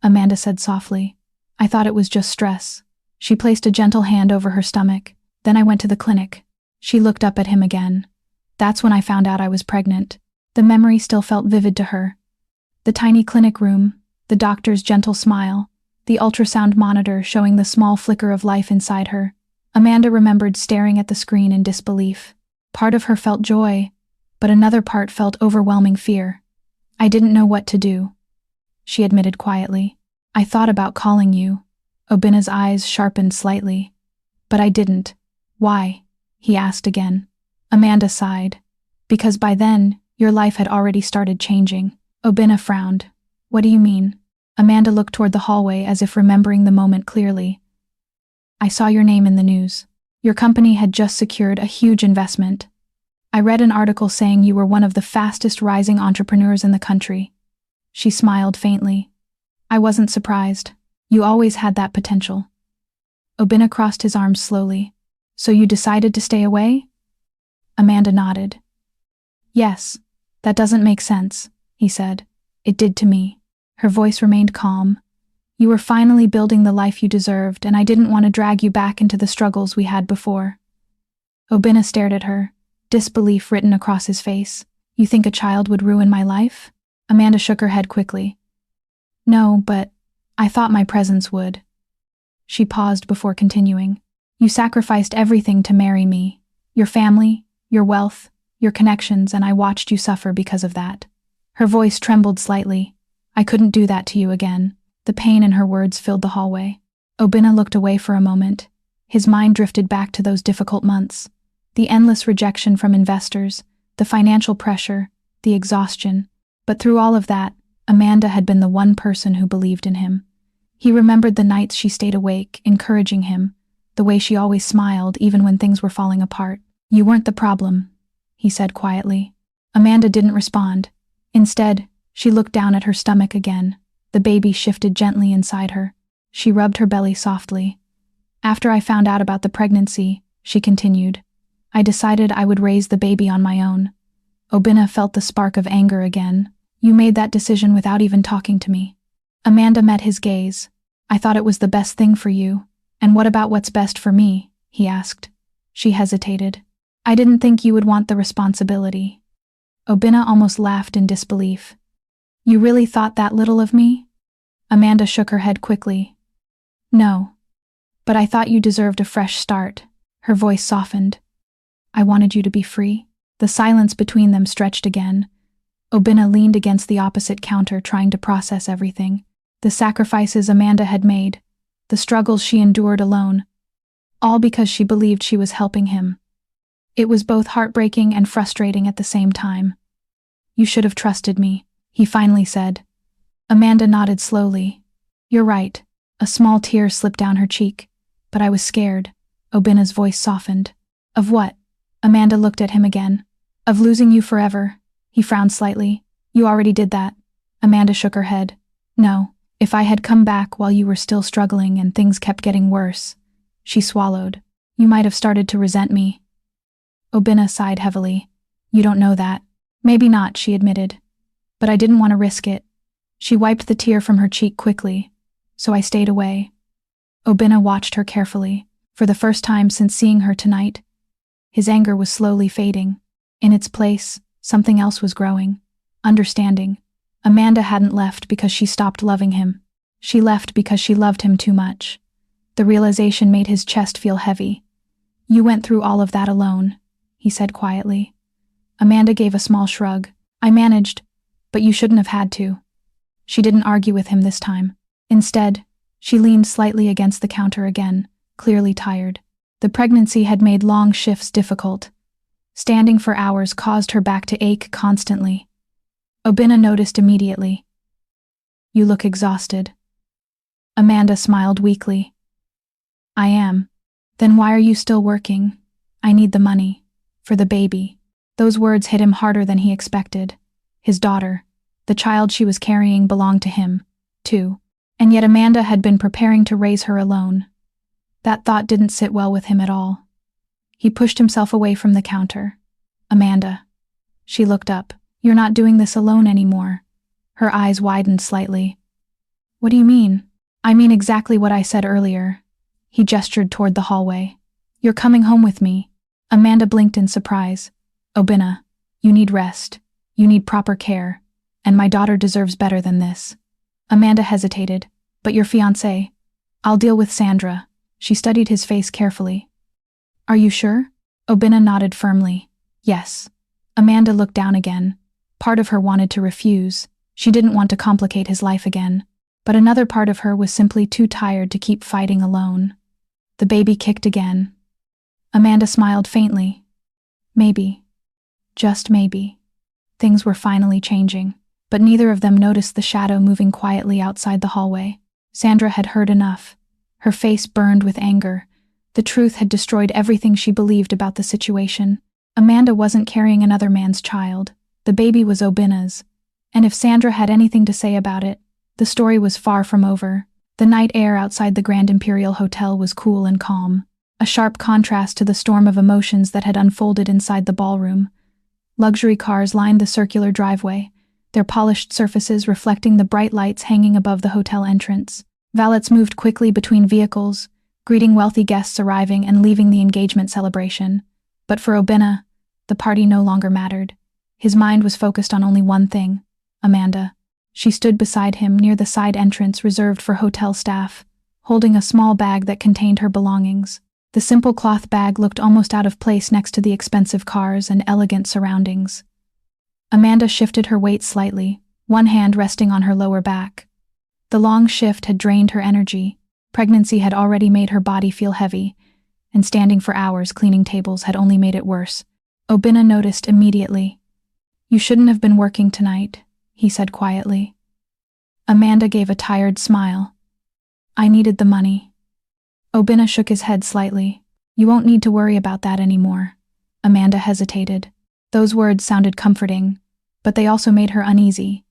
Amanda said softly. I thought it was just stress. She placed a gentle hand over her stomach. Then I went to the clinic. She looked up at him again. That's when I found out I was pregnant. The memory still felt vivid to her. The tiny clinic room, the doctor's gentle smile, the ultrasound monitor showing the small flicker of life inside her. Amanda remembered staring at the screen in disbelief. Part of her felt joy, but another part felt overwhelming fear. I didn't know what to do, she admitted quietly. I thought about calling you. Obinna's eyes sharpened slightly. But I didn't. Why? He asked again. Amanda sighed. Because by then, your life had already started changing. Obinna frowned. What do you mean? Amanda looked toward the hallway as if remembering the moment clearly. I saw your name in the news. Your company had just secured a huge investment. I read an article saying you were one of the fastest rising entrepreneurs in the country. She smiled faintly. I wasn't surprised. You always had that potential. Obinna crossed his arms slowly. So you decided to stay away? Amanda nodded. Yes, that doesn't make sense, he said. It did to me. Her voice remained calm. You were finally building the life you deserved, and I didn't want to drag you back into the struggles we had before. Obinna stared at her, disbelief written across his face. You think a child would ruin my life? Amanda shook her head quickly. No, but I thought my presence would. She paused before continuing. You sacrificed everything to marry me. Your family, your wealth, your connections, and I watched you suffer because of that. Her voice trembled slightly. I couldn't do that to you again. The pain in her words filled the hallway. Obinna looked away for a moment. His mind drifted back to those difficult months. The endless rejection from investors, the financial pressure, the exhaustion. But through all of that, Amanda had been the one person who believed in him. He remembered the nights she stayed awake, encouraging him, the way she always smiled even when things were falling apart. "You weren't the problem," he said quietly. Amanda didn't respond. Instead, she looked down at her stomach again. The baby shifted gently inside her. She rubbed her belly softly. "After I found out about the pregnancy," she continued, "I decided I would raise the baby on my own." Obinna felt the spark of anger again. "You made that decision without even talking to me." Amanda met his gaze. "I thought it was the best thing for you. And what about what's best for me?" he asked. She hesitated. "I didn't think you would want the responsibility." Obinna almost laughed in disbelief. "You really thought that little of me?" Amanda shook her head quickly. "No. But I thought you deserved a fresh start." Her voice softened. "I wanted you to be free." The silence between them stretched again. Obinna leaned against the opposite counter, trying to process everything. The sacrifices Amanda had made, the struggles she endured alone, all because she believed she was helping him. It was both heartbreaking and frustrating at the same time. "You should have trusted me," he finally said. Amanda nodded slowly. "You're right." A small tear slipped down her cheek. "But I was scared." Obinna's voice softened. "Of what?" Amanda looked at him again. "Of losing you forever." He frowned slightly. "You already did that." Amanda shook her head. "No. If I had come back while you were still struggling and things kept getting worse." She swallowed. "You might have started to resent me." Obinna sighed heavily. "You don't know that." "Maybe not," she admitted. "But I didn't want to risk it." She wiped the tear from her cheek quickly. "So I stayed away." Obinna watched her carefully. For the first time since seeing her tonight, his anger was slowly fading. In its place, something else was growing. Understanding. Amanda hadn't left because she stopped loving him. She left because she loved him too much. The realization made his chest feel heavy. "You went through all of that alone," he said quietly. Amanda gave a small shrug. "I managed, but you shouldn't have had to." She didn't argue with him this time. Instead, she leaned slightly against the counter again, clearly tired. The pregnancy had made long shifts difficult. Standing for hours caused her back to ache constantly. Obinna noticed immediately. "You look exhausted." Amanda smiled weakly. "I am." "Then why are you still working?" "I need the money. For the baby." Those words hit him harder than he expected. His daughter, the child she was carrying, belonged to him, too. And yet Amanda had been preparing to raise her alone. That thought didn't sit well with him at all. He pushed himself away from the counter. "Amanda." She looked up. "You're not doing this alone anymore." Her eyes widened slightly. "What do you mean?" "I mean exactly what I said earlier." He gestured toward the hallway. "You're coming home with me." Amanda blinked in surprise. "Obinna, you need rest. You need proper care. And my daughter deserves better than this." Amanda hesitated. "But your fiancé?" "I'll deal with Sandra." She studied his face carefully. "Are you sure?" Obinna nodded firmly. "Yes." Amanda looked down again. Part of her wanted to refuse. She didn't want to complicate his life again. But another part of her was simply too tired to keep fighting alone. The baby kicked again. Amanda smiled faintly. Maybe. Just maybe. Things were finally changing. But neither of them noticed the shadow moving quietly outside the hallway. Sandra had heard enough. Her face burned with anger. The truth had destroyed everything she believed about the situation. Amanda wasn't carrying another man's child. The baby was Obinna's. And if Sandra had anything to say about it, the story was far from over. The night air outside the Grand Imperial Hotel was cool and calm, a sharp contrast to the storm of emotions that had unfolded inside the ballroom. Luxury cars lined the circular driveway, their polished surfaces reflecting the bright lights hanging above the hotel entrance. Valets moved quickly between vehicles, greeting wealthy guests arriving and leaving the engagement celebration. But for Obinna, the party no longer mattered. His mind was focused on only one thing: Amanda. She stood beside him near the side entrance reserved for hotel staff, holding a small bag that contained her belongings. The simple cloth bag looked almost out of place next to the expensive cars and elegant surroundings. Amanda shifted her weight slightly, one hand resting on her lower back. The long shift had drained her energy. Pregnancy had already made her body feel heavy, and standing for hours cleaning tables had only made it worse. Obinna noticed immediately. You shouldn't have been working tonight, he said quietly. Amanda gave a tired smile. I needed the money. Obinna shook his head slightly. You won't need to worry about that anymore. Amanda hesitated. Those words sounded comforting, but they also made her uneasy.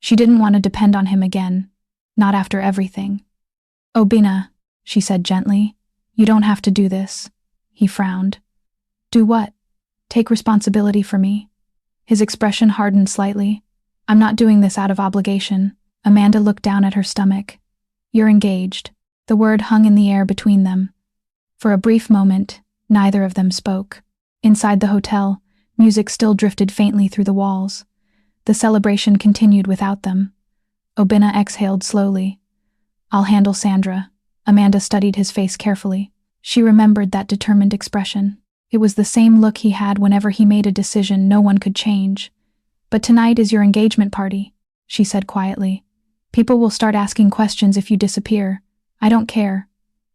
She didn't want to depend on him again, not after everything. Obinna, she said gently, you don't have to do this. He frowned. Do what? Take responsibility for me. His expression hardened slightly. I'm not doing this out of obligation. Amanda looked down at her stomach. You're engaged. The word hung in the air between them. For a brief moment, neither of them spoke. Inside the hotel, music still drifted faintly through the walls. The celebration continued without them. Obinna exhaled slowly. I'll handle Sandra. Amanda studied his face carefully. She remembered that determined expression. It was the same look he had whenever he made a decision no one could change. But tonight is your engagement party, she said quietly. People will start asking questions if you disappear. I don't care.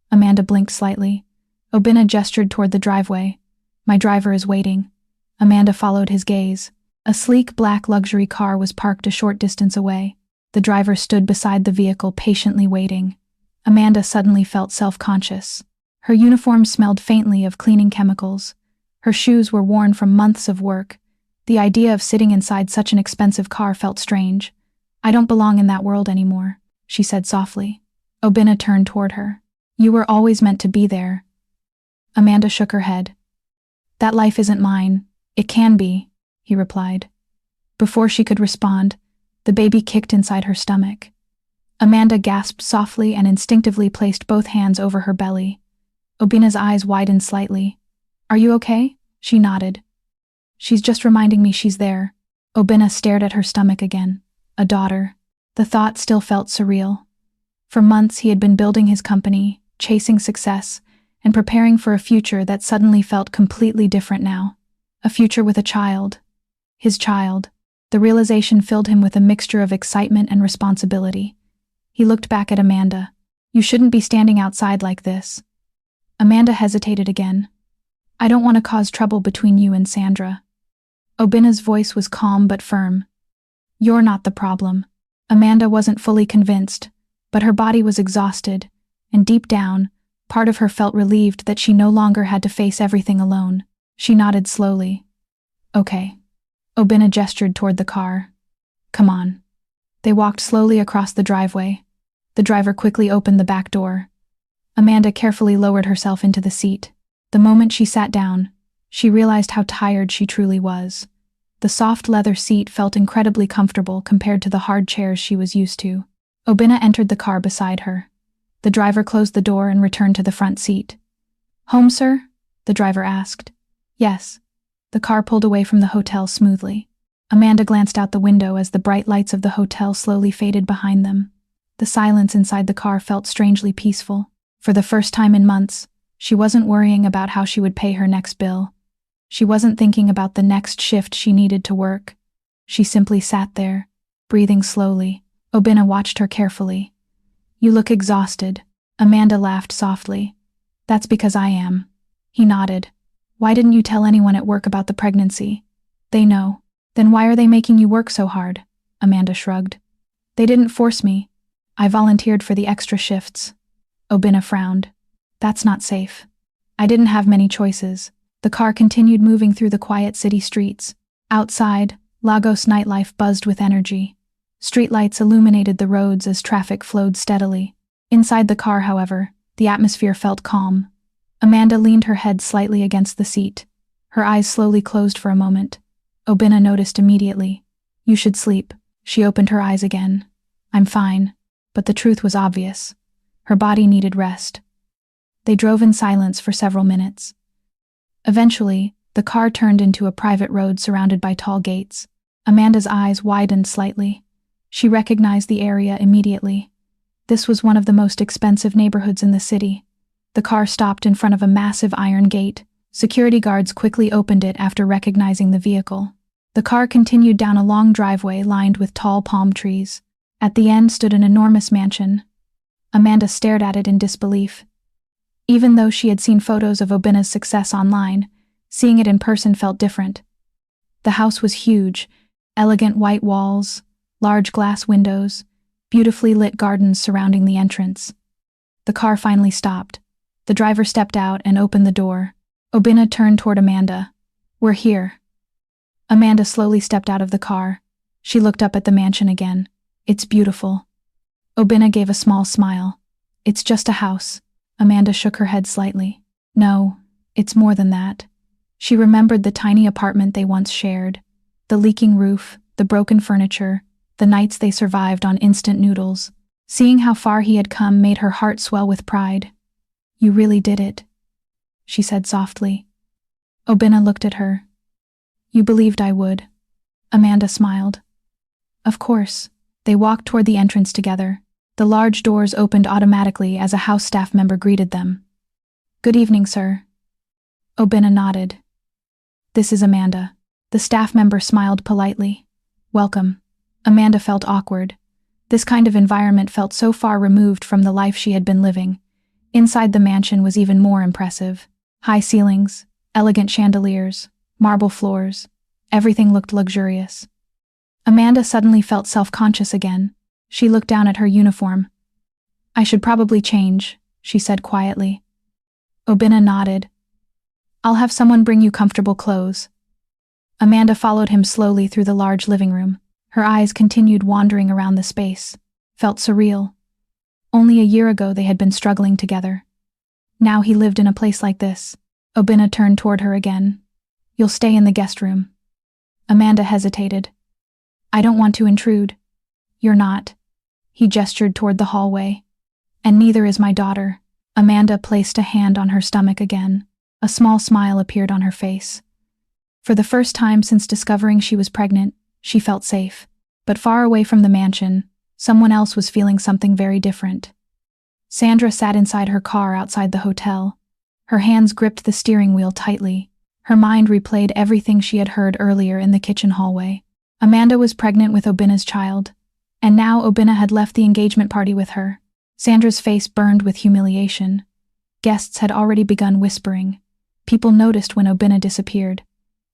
Amanda blinked slightly. Obinna gestured toward the driveway. My driver is waiting. Amanda followed his gaze. A sleek black luxury car was parked a short distance away. The driver stood beside the vehicle patiently waiting. Amanda suddenly felt self-conscious. Her uniform smelled faintly of cleaning chemicals. Her shoes were worn from months of work. The idea of sitting inside such an expensive car felt strange. I don't belong in that world anymore, she said softly. Obinna turned toward her. You were always meant to be there. Amanda shook her head. That life isn't mine. It can be, he replied. Before she could respond, the baby kicked inside her stomach. Amanda gasped softly and instinctively placed both hands over her belly. Obinna's eyes widened slightly. Are you okay? She nodded. She's just reminding me she's there. Obinna stared at her stomach again. A daughter. The thought still felt surreal. For months he had been building his company, chasing success, and preparing for a future that suddenly felt completely different now. A future with a child. His child. The realization filled him with a mixture of excitement and responsibility. He looked back at Amanda. You shouldn't be standing outside like this. Amanda hesitated again. I don't want to cause trouble between you and Sandra. Obinna's voice was calm but firm. You're not the problem. Amanda wasn't fully convinced, but her body was exhausted, and deep down, part of her felt relieved that she no longer had to face everything alone. She nodded slowly. Okay. Obinna gestured toward the car. Come on. They walked slowly across the driveway. The driver quickly opened the back door. Amanda carefully lowered herself into the seat. The moment she sat down, she realized how tired she truly was. The soft leather seat felt incredibly comfortable compared to the hard chairs she was used to. Obinna entered the car beside her. The driver closed the door and returned to the front seat. Home, sir? The driver asked. Yes. The car pulled away from the hotel smoothly. Amanda glanced out the window as the bright lights of the hotel slowly faded behind them. The silence inside the car felt strangely peaceful. For the first time in months, she wasn't worrying about how she would pay her next bill. She wasn't thinking about the next shift she needed to work. She simply sat there, breathing slowly. Obinna watched her carefully. You look exhausted. Amanda laughed softly. That's because I am. He nodded. Why didn't you tell anyone at work about the pregnancy? They know. Then why are they making you work so hard? Amanda shrugged. They didn't force me. I volunteered for the extra shifts. Obinna frowned. That's not safe. I didn't have many choices. The car continued moving through the quiet city streets. Outside, Lagos nightlife buzzed with energy. Streetlights illuminated the roads as traffic flowed steadily. Inside the car, however, the atmosphere felt calm. Amanda leaned her head slightly against the seat. Her eyes slowly closed for a moment. Obinna noticed immediately. You should sleep. She opened her eyes again. I'm fine. But the truth was obvious. Her body needed rest. They drove in silence for several minutes. Eventually, the car turned into a private road surrounded by tall gates. Amanda's eyes widened slightly. She recognized the area immediately. This was one of the most expensive neighborhoods in the city. The car stopped in front of a massive iron gate. Security guards quickly opened it after recognizing the vehicle. The car continued down a long driveway lined with tall palm trees. At the end stood an enormous mansion. Amanda stared at it in disbelief. Even though she had seen photos of Obinna's success online, seeing it in person felt different. The house was huge, Elegant white walls, large glass windows, beautifully lit gardens surrounding the entrance. The car finally stopped. The driver stepped out and opened the door. Obinna turned toward Amanda. "We're here." Amanda slowly stepped out of the car. She looked up at the mansion again. "It's beautiful." Obinna gave a small smile. "It's just a house." Amanda shook her head slightly. "No, it's more than that." She remembered the tiny apartment they once shared, the leaking roof, the broken furniture, the nights they survived on instant noodles. Seeing how far he had come made her heart swell with pride. "You really did it," she said softly. Obinna looked at her. "You believed I would." Amanda smiled. "Of course." They walked toward the entrance together. The large doors opened automatically as a house staff member greeted them. "Good evening, sir." Obinna nodded. "This is Amanda." The staff member smiled politely. "Welcome." Amanda felt awkward. This kind of environment felt so far removed from the life she had been living. Inside the mansion was even more impressive. High ceilings, elegant chandeliers, marble floors. Everything looked luxurious. Amanda suddenly felt self-conscious again. She looked down at her uniform. "I should probably change," she said quietly. Obinna nodded. "I'll have someone bring you comfortable clothes." Amanda followed him slowly through the large living room. Her eyes continued wandering around the space. Felt surreal. Only a year ago they had been struggling together. Now he lived in a place like this. Obinna turned toward her again. "You'll stay in the guest room." Amanda hesitated. "I don't want to intrude." "You're not." He gestured toward the hallway. "And neither is my daughter." Amanda placed a hand on her stomach again. A small smile appeared on her face. For the first time since discovering she was pregnant, she felt safe. But far away from the mansion, someone else was feeling something very different. Sandra sat inside her car outside the hotel. Her hands gripped the steering wheel tightly. Her mind replayed everything she had heard earlier in the kitchen hallway. Amanda was pregnant with Obinna's child, and now Obinna had left the engagement party with her. Sandra's face burned with humiliation. Guests had already begun whispering. People noticed when Obinna disappeared,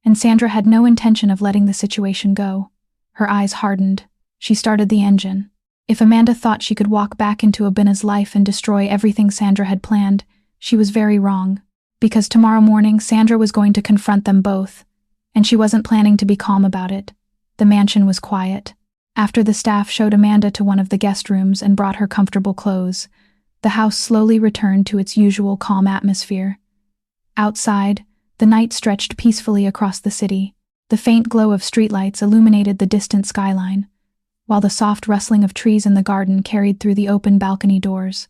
and Sandra had no intention of letting the situation go. Her eyes hardened. She started the engine. If Amanda thought she could walk back into Obinna's life and destroy everything Sandra had planned, she was very wrong. Because tomorrow morning Sandra was going to confront them both, and she wasn't planning to be calm about it. The mansion was quiet. After the staff showed Amanda to one of the guest rooms and brought her comfortable clothes, the house slowly returned to its usual calm atmosphere. Outside, the night stretched peacefully across the city. The faint glow of streetlights illuminated the distant skyline, while the soft rustling of trees in the garden carried through the open balcony doors.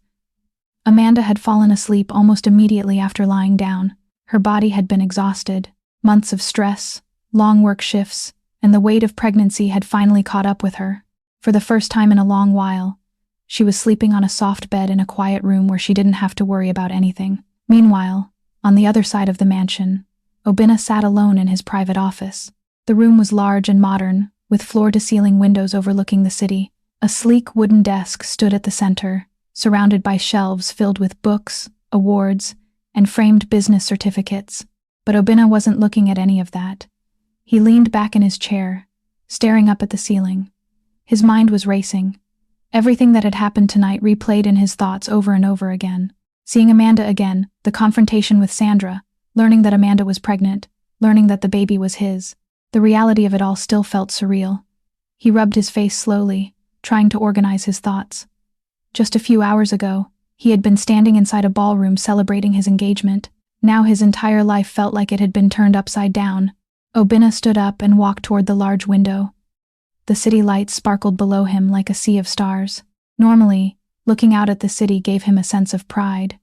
Amanda had fallen asleep almost immediately after lying down. Her body had been exhausted. Months of stress, long work shifts, and the weight of pregnancy had finally caught up with her. For the first time in a long while, she was sleeping on a soft bed in a quiet room where she didn't have to worry about anything. Meanwhile, on the other side of the mansion, Obinna sat alone in his private office. The room was large and modern, with floor-to-ceiling windows overlooking the city. A sleek wooden desk stood at the center, surrounded by shelves filled with books, awards, and framed business certificates. But Obinna wasn't looking at any of that. He leaned back in his chair, staring up at the ceiling. His mind was racing. Everything that had happened tonight replayed in his thoughts over and over again. Seeing Amanda again, the confrontation with Sandra, learning that Amanda was pregnant, learning that the baby was his. The reality of it all still felt surreal. He rubbed his face slowly, trying to organize his thoughts. Just a few hours ago, he had been standing inside a ballroom celebrating his engagement. Now his entire life felt like it had been turned upside down. Obinna stood up and walked toward the large window. The city lights sparkled below him like a sea of stars. Normally, looking out at the city gave him a sense of pride.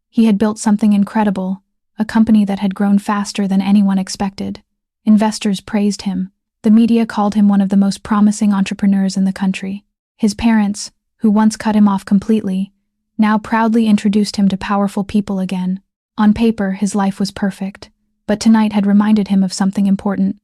He had built something incredible, a company that had grown faster than anyone expected. Investors praised him. The media called him one of the most promising entrepreneurs in the country. His parents, who once cut him off completely, now proudly introduced him to powerful people again. On paper, his life was perfect, but tonight had reminded him of something important.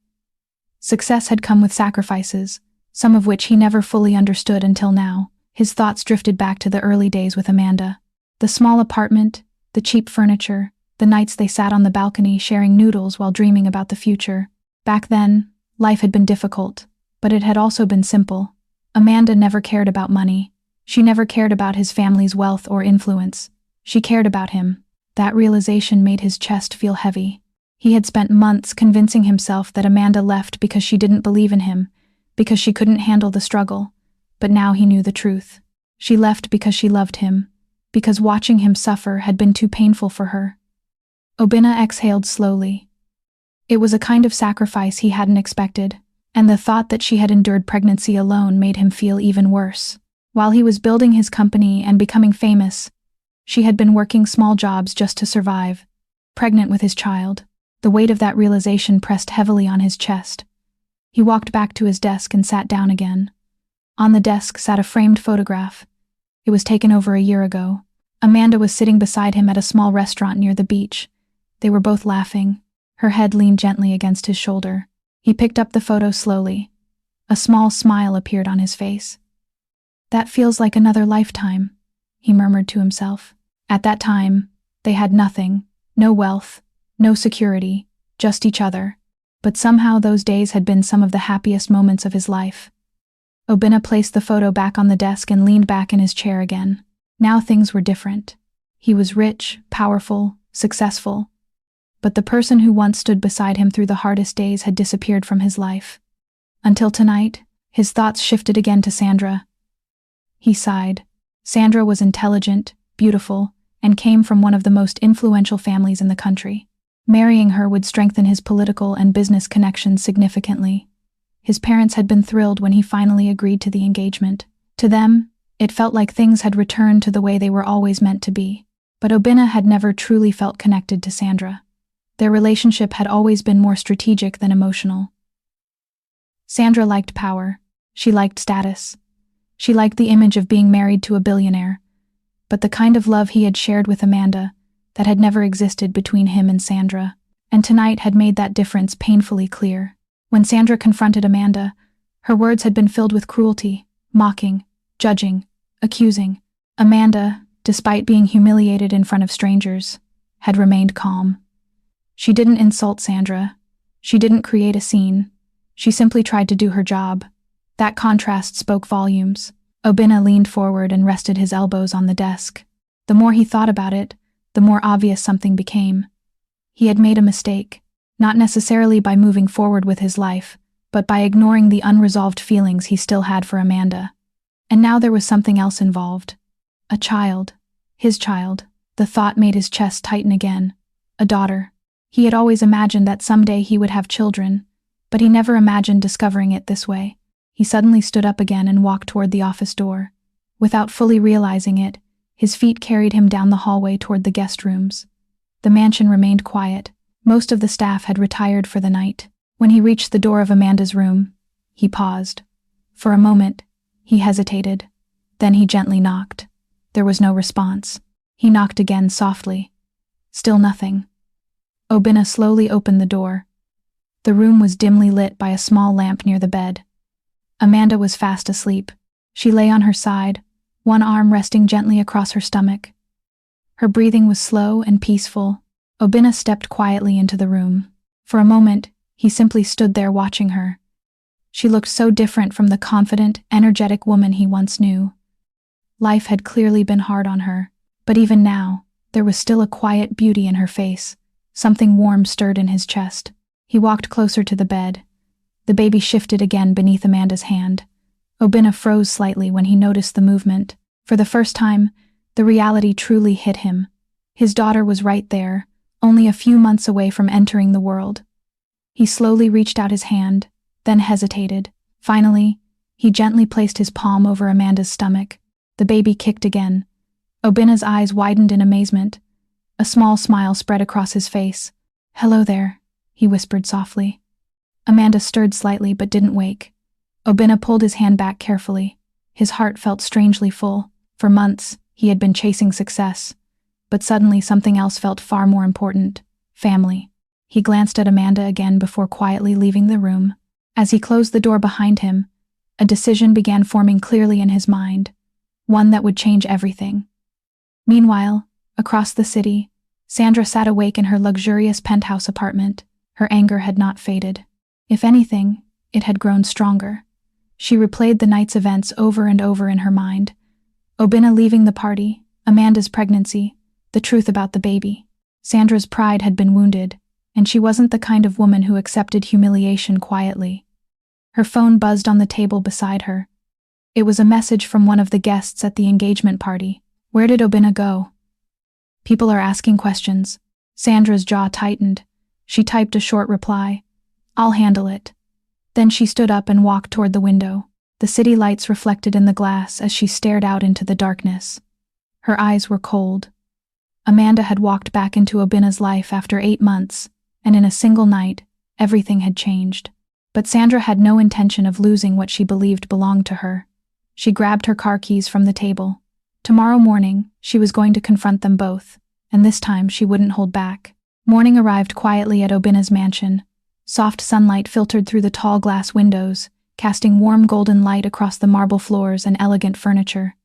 Success had come with sacrifices, some of which he never fully understood until now. His thoughts drifted back to the early days with Amanda. The small apartment, the cheap furniture, the nights they sat on the balcony sharing noodles while dreaming about the future. Back then, life had been difficult, But it had also been simple. Amanda never cared about money. She never cared about his family's wealth or influence. She cared about him. That realization made his chest feel heavy. He had spent months convincing himself that Amanda left because she didn't believe in him, because she couldn't handle the struggle. But now he knew the truth. She left because she loved him, because watching him suffer had been too painful for her. Obinna exhaled slowly. It was a kind of sacrifice he hadn't expected, and the thought that she had endured pregnancy alone made him feel even worse. While he was building his company and becoming famous, she had been working small jobs just to survive, pregnant with his child. The weight of that realization pressed heavily on his chest. He walked back to his desk and sat down again. On the desk sat a framed photograph. It was taken over a year ago. Amanda was sitting beside him at a small restaurant near the beach. They were both laughing. Her head leaned gently against his shoulder. He picked up the photo slowly. A small smile appeared on his face. "That feels like another lifetime," he murmured to himself. At that time, they had nothing, no wealth, no security, just each other. But somehow those days had been some of the happiest moments of his life. Obinna placed the photo back on the desk and leaned back in his chair again. Now things were different. He was rich, powerful, successful. But the person who once stood beside him through the hardest days had disappeared from his life. Until tonight, his thoughts shifted again to Sandra. He sighed. Sandra was intelligent, beautiful, and came from one of the most influential families in the country. Marrying her would strengthen his political and business connections significantly. His parents had been thrilled when he finally agreed to the engagement. To them, it felt like things had returned to the way they were always meant to be. But Obinna had never truly felt connected to Sandra. Their relationship had always been more strategic than emotional. Sandra liked power. She liked status. She liked the image of being married to a billionaire. But the kind of love he had shared with Amanda, that had never existed between him and Sandra, and tonight had made that difference painfully clear. When Sandra confronted Amanda, her words had been filled with cruelty, mocking, judging, accusing. Amanda, despite being humiliated in front of strangers, had remained calm. She didn't insult Sandra. She didn't create a scene. She simply tried to do her job. That contrast spoke volumes. Obinna leaned forward and rested his elbows on the desk. The more he thought about it, the more obvious something became. He had made a mistake, not necessarily by moving forward with his life, but by ignoring the unresolved feelings he still had for Amanda. And now there was something else involved. A child. His child. The thought made his chest tighten again. A daughter. He had always imagined that someday he would have children, but he never imagined discovering it this way. He suddenly stood up again and walked toward the office door. Without fully realizing it, his feet carried him down the hallway toward the guest rooms. The mansion remained quiet. Most of the staff had retired for the night. When he reached the door of Amanda's room, he paused. For a moment, he hesitated. Then he gently knocked. There was no response. He knocked again softly. Still nothing. Obinna slowly opened the door. The room was dimly lit by a small lamp near the bed. Amanda was fast asleep. She lay on her side, one arm resting gently across her stomach. Her breathing was slow and peaceful. Obinna stepped quietly into the room. For a moment, he simply stood there watching her. She looked so different from the confident, energetic woman he once knew. Life had clearly been hard on her, but even now, there was still a quiet beauty in her face. Something warm stirred in his chest. He walked closer to the bed. The baby shifted again beneath Amanda's hand. Obinna froze slightly when he noticed the movement. For the first time, the reality truly hit him. His daughter was right there, only a few months away from entering the world. He slowly reached out his hand, then hesitated. Finally, he gently placed his palm over Amanda's stomach. The baby kicked again. Obinna's eyes widened in amazement. A small smile spread across his face. "Hello there," he whispered softly. Amanda stirred slightly but didn't wake. Obinna pulled his hand back carefully. His heart felt strangely full. For months, he had been chasing success. But suddenly something else felt far more important. Family. He glanced at Amanda again before quietly leaving the room. As he closed the door behind him, a decision began forming clearly in his mind. One that would change everything. Meanwhile, across the city, Sandra sat awake in her luxurious penthouse apartment. Her anger had not faded. If anything, it had grown stronger. She replayed the night's events over and over in her mind. Obinna leaving the party, Amanda's pregnancy, the truth about the baby. Sandra's pride had been wounded, and she wasn't the kind of woman who accepted humiliation quietly. Her phone buzzed on the table beside her. It was a message from one of the guests at the engagement party. Where did Obinna go? People are asking questions. Sandra's jaw tightened. She typed a short reply. I'll handle it. Then she stood up and walked toward the window. The city lights reflected in the glass as she stared out into the darkness. Her eyes were cold. Amanda had walked back into Obinna's life after 8 months, and in a single night, everything had changed. But Sandra had no intention of losing what she believed belonged to her. She grabbed her car keys from the table. Tomorrow morning, she was going to confront them both, and this time she wouldn't hold back. Morning arrived quietly at Obinna's mansion. Soft sunlight filtered through the tall glass windows, casting warm golden light across the marble floors and elegant furniture.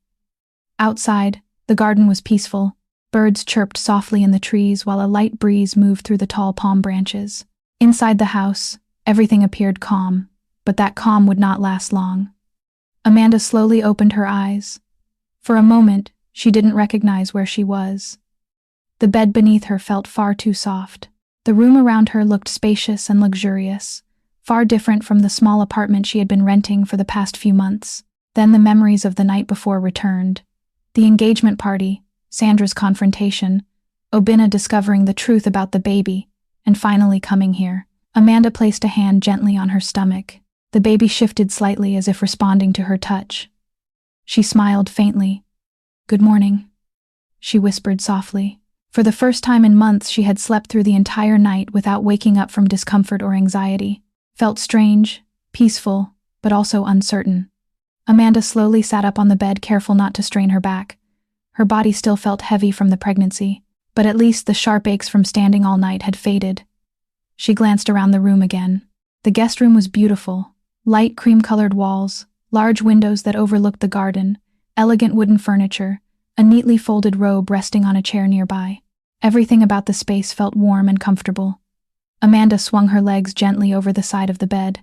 Outside, the garden was peaceful. Birds chirped softly in the trees while a light breeze moved through the tall palm branches. Inside the house, everything appeared calm, but that calm would not last long. Amanda slowly opened her eyes. For a moment, she didn't recognize where she was. The bed beneath her felt far too soft. The room around her looked spacious and luxurious, far different from the small apartment she had been renting for the past few months. Then the memories of the night before returned. The engagement party, Sandra's confrontation, Obinna discovering the truth about the baby, and finally coming here. Amanda placed a hand gently on her stomach. The baby shifted slightly as if responding to her touch. She smiled faintly. "Good morning," she whispered softly. For the first time in months, she had slept through the entire night without waking up from discomfort or anxiety. Felt strange, peaceful, but also uncertain. Amanda slowly sat up on the bed, careful not to strain her back. Her body still felt heavy from the pregnancy, but at least the sharp aches from standing all night had faded. She glanced around the room again. The guest room was beautiful. Light cream-colored walls, large windows that overlooked the garden, elegant wooden furniture, a neatly folded robe resting on a chair nearby. Everything about the space felt warm and comfortable. Amanda swung her legs gently over the side of the bed.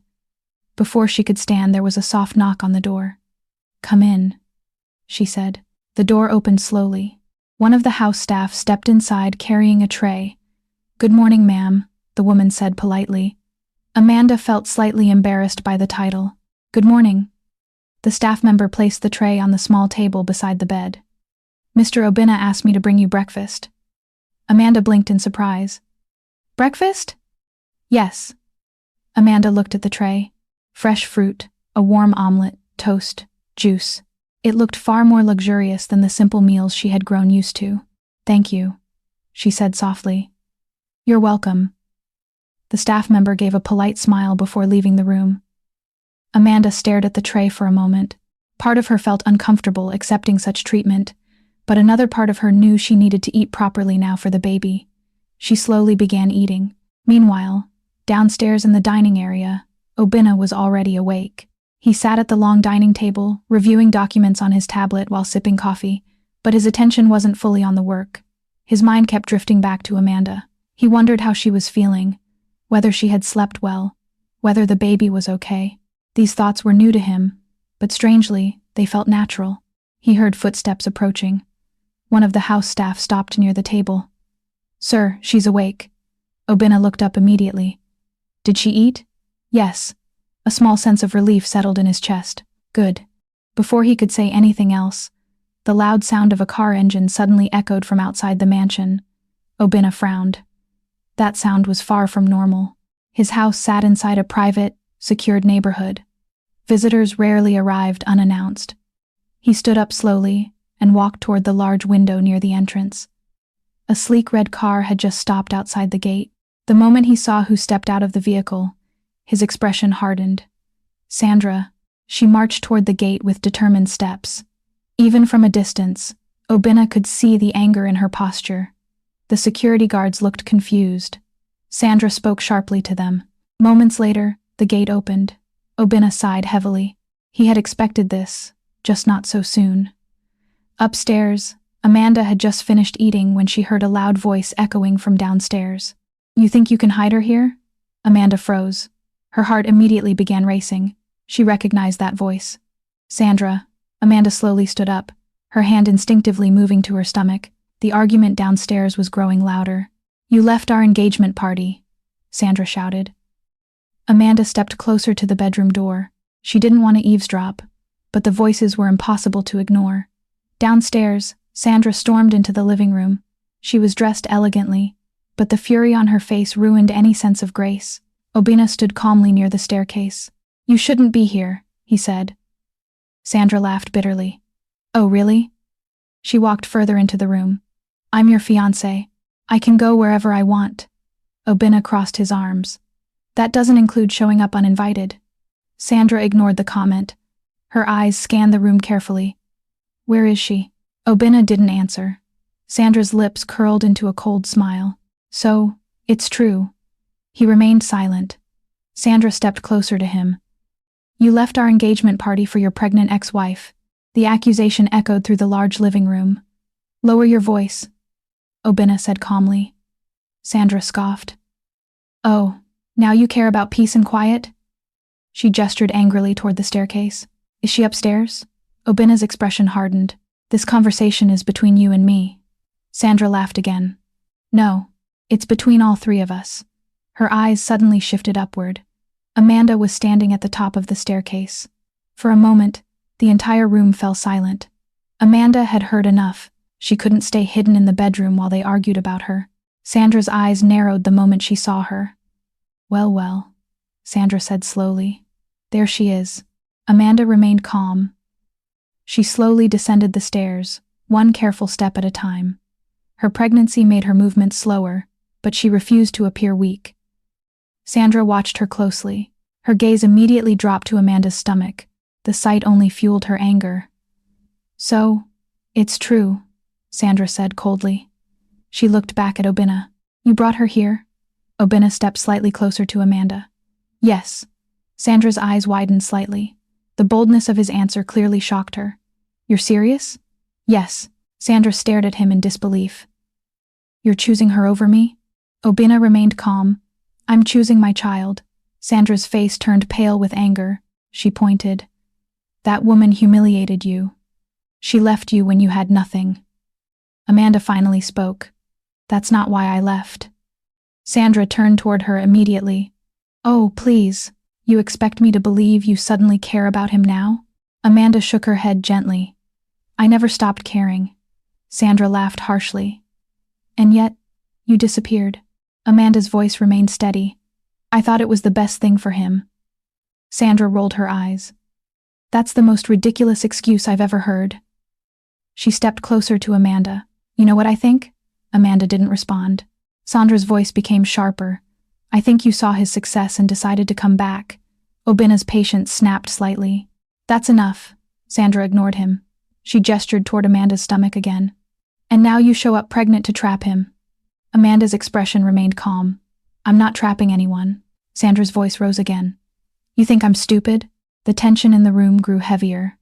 Before she could stand, there was a soft knock on the door. "Come in," she said. The door opened slowly. One of the house staff stepped inside carrying a tray. "Good morning, ma'am," the woman said politely. Amanda felt slightly embarrassed by the title. "Good morning." The staff member placed the tray on the small table beside the bed. "Mr. Obinna asked me to bring you breakfast." Amanda blinked in surprise. "Breakfast?" "Yes." Amanda looked at the tray. Fresh fruit, a warm omelet, toast, juice. It looked far more luxurious than the simple meals she had grown used to. "Thank you," she said softly. "You're welcome." The staff member gave a polite smile before leaving the room. Amanda stared at the tray for a moment. Part of her felt uncomfortable accepting such treatment, but another part of her knew she needed to eat properly now for the baby. She slowly began eating. Meanwhile, downstairs in the dining area, Obinna was already awake. He sat at the long dining table, reviewing documents on his tablet while sipping coffee, but his attention wasn't fully on the work. His mind kept drifting back to Amanda. He wondered how she was feeling, whether she had slept well, whether the baby was okay. These thoughts were new to him, but strangely, they felt natural. He heard footsteps approaching. One of the house staff stopped near the table. "Sir, she's awake." Obinna looked up immediately. "Did she eat?" "Yes." A small sense of relief settled in his chest. "Good." Before he could say anything else, the loud sound of a car engine suddenly echoed from outside the mansion. Obinna frowned. That sound was far from normal. His house sat inside a private, secured neighborhood. Visitors rarely arrived unannounced. He stood up slowly and walked toward the large window near the entrance. A sleek red car had just stopped outside the gate. The moment he saw who stepped out of the vehicle, his expression hardened. Sandra. She marched toward the gate with determined steps. Even from a distance, Obinna could see the anger in her posture. The security guards looked confused. Sandra spoke sharply to them. Moments later, the gate opened. Obinna sighed heavily. He had expected this, just not so soon. Upstairs, Amanda had just finished eating when she heard a loud voice echoing from downstairs. "You think you can hide her here?" Amanda froze. Her heart immediately began racing. She recognized that voice. Sandra. Amanda slowly stood up, her hand instinctively moving to her stomach. The argument downstairs was growing louder. You left our engagement party, Sandra shouted. Amanda stepped closer to the bedroom door. She didn't want to eavesdrop, but the voices were impossible to ignore. Downstairs, Sandra stormed into the living room. She was dressed elegantly, but the fury on her face ruined any sense of grace. Obinna stood calmly near the staircase. You shouldn't be here, he said. Sandra laughed bitterly. Oh, really? She walked further into the room. I'm your fiancé. I can go wherever I want. Obinna crossed his arms. That doesn't include showing up uninvited. Sandra ignored the comment. Her eyes scanned the room carefully. Where is she? Obinna didn't answer. Sandra's lips curled into a cold smile. So, it's true. He remained silent. Sandra stepped closer to him. You left our engagement party for your pregnant ex-wife. The accusation echoed through the large living room. Lower your voice, Obinna said calmly. Sandra scoffed. Oh, now you care about peace and quiet? She gestured angrily toward the staircase. Is she upstairs? Obinna's expression hardened. This conversation is between you and me. Sandra laughed again. No, it's between all three of us. Her eyes suddenly shifted upward. Amanda was standing at the top of the staircase. For a moment, the entire room fell silent. Amanda had heard enough. She couldn't stay hidden in the bedroom while they argued about her. Sandra's eyes narrowed the moment she saw her. Well, Sandra said slowly. There she is. Amanda remained calm. She slowly descended the stairs, one careful step at a time. Her pregnancy made her movements slower, but she refused to appear weak. Sandra watched her closely. Her gaze immediately dropped to Amanda's stomach. The sight only fueled her anger. So, it's true, Sandra said coldly. She looked back at Obinna. You brought her here? Obinna stepped slightly closer to Amanda. Yes. Sandra's eyes widened slightly. The boldness of his answer clearly shocked her. You're serious? Yes. Sandra stared at him in disbelief. You're choosing her over me? Obinna remained calm. I'm choosing my child. Sandra's face turned pale with anger. She pointed. That woman humiliated you. She left you when you had nothing. Amanda finally spoke. That's not why I left. Sandra turned toward her immediately. Oh, please. You expect me to believe you suddenly care about him now? Amanda shook her head gently. I never stopped caring. Sandra laughed harshly. And yet, you disappeared. Amanda's voice remained steady. I thought it was the best thing for him. Sandra rolled her eyes. That's the most ridiculous excuse I've ever heard. She stepped closer to Amanda. You know what I think? Amanda didn't respond. Sandra's voice became sharper. I think you saw his success and decided to come back. Obinna's patience snapped slightly. That's enough. Sandra ignored him. She gestured toward Amanda's stomach again. And now you show up pregnant to trap him. Amanda's expression remained calm. I'm not trapping anyone. Sandra's voice rose again. You think I'm stupid? The tension in the room grew heavier.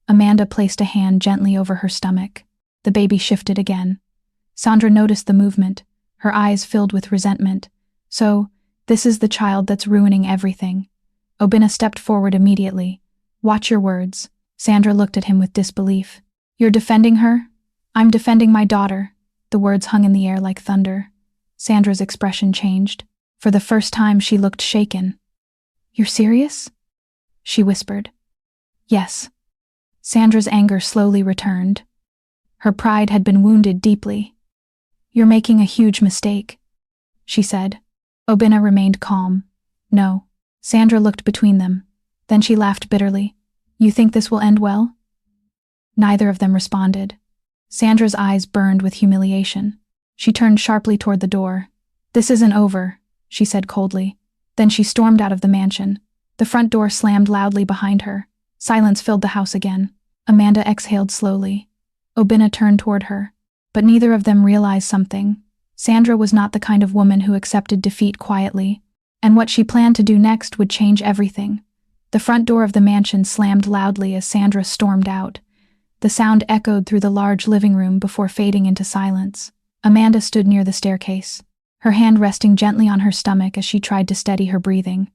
Amanda placed a hand gently over her stomach. The baby shifted again. Sandra noticed the movement. Her eyes filled with resentment. So, this is the child that's ruining everything. Obinna stepped forward immediately. Watch your words. Sandra looked at him with disbelief. You're defending her? I'm defending my daughter. The words hung in the air like thunder. Sandra's expression changed. For the first time, she looked shaken. You're serious? She whispered. Yes. Sandra's anger slowly returned. Her pride had been wounded deeply. You're making a huge mistake, she said. Obinna remained calm. No. Sandra looked between them. Then she laughed bitterly. You think this will end well? Neither of them responded. Sandra's eyes burned with humiliation. She turned sharply toward the door. This isn't over, she said coldly. Then she stormed out of the mansion. The front door slammed loudly behind her. Silence filled the house again. Amanda exhaled slowly. Obinna turned toward her. But neither of them realized something. Sandra was not the kind of woman who accepted defeat quietly, and what she planned to do next would change everything. The front door of the mansion slammed loudly as Sandra stormed out. The sound echoed through the large living room before fading into silence. Amanda stood near the staircase, her hand resting gently on her stomach as she tried to steady her breathing.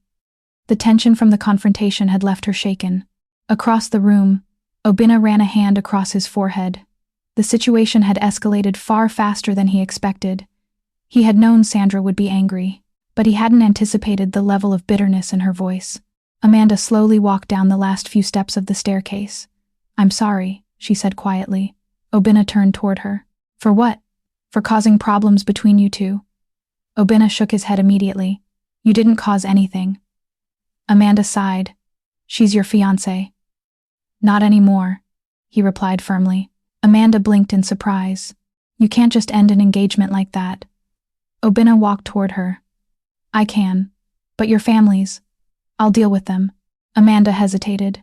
The tension from the confrontation had left her shaken. Across the room, Obinna ran a hand across his forehead. The situation had escalated far faster than he expected. He had known Sandra would be angry, but he hadn't anticipated the level of bitterness in her voice. Amanda slowly walked down the last few steps of the staircase. "I'm sorry," she said quietly. Obinna turned toward her. "For what? For causing problems between you two?" Obinna shook his head immediately. "You didn't cause anything." Amanda sighed. "She's your fiancée." "Not anymore," he replied firmly. Amanda blinked in surprise. "You can't just end an engagement like that." Obinna walked toward her. "I can. But your families. I'll deal with them." Amanda hesitated.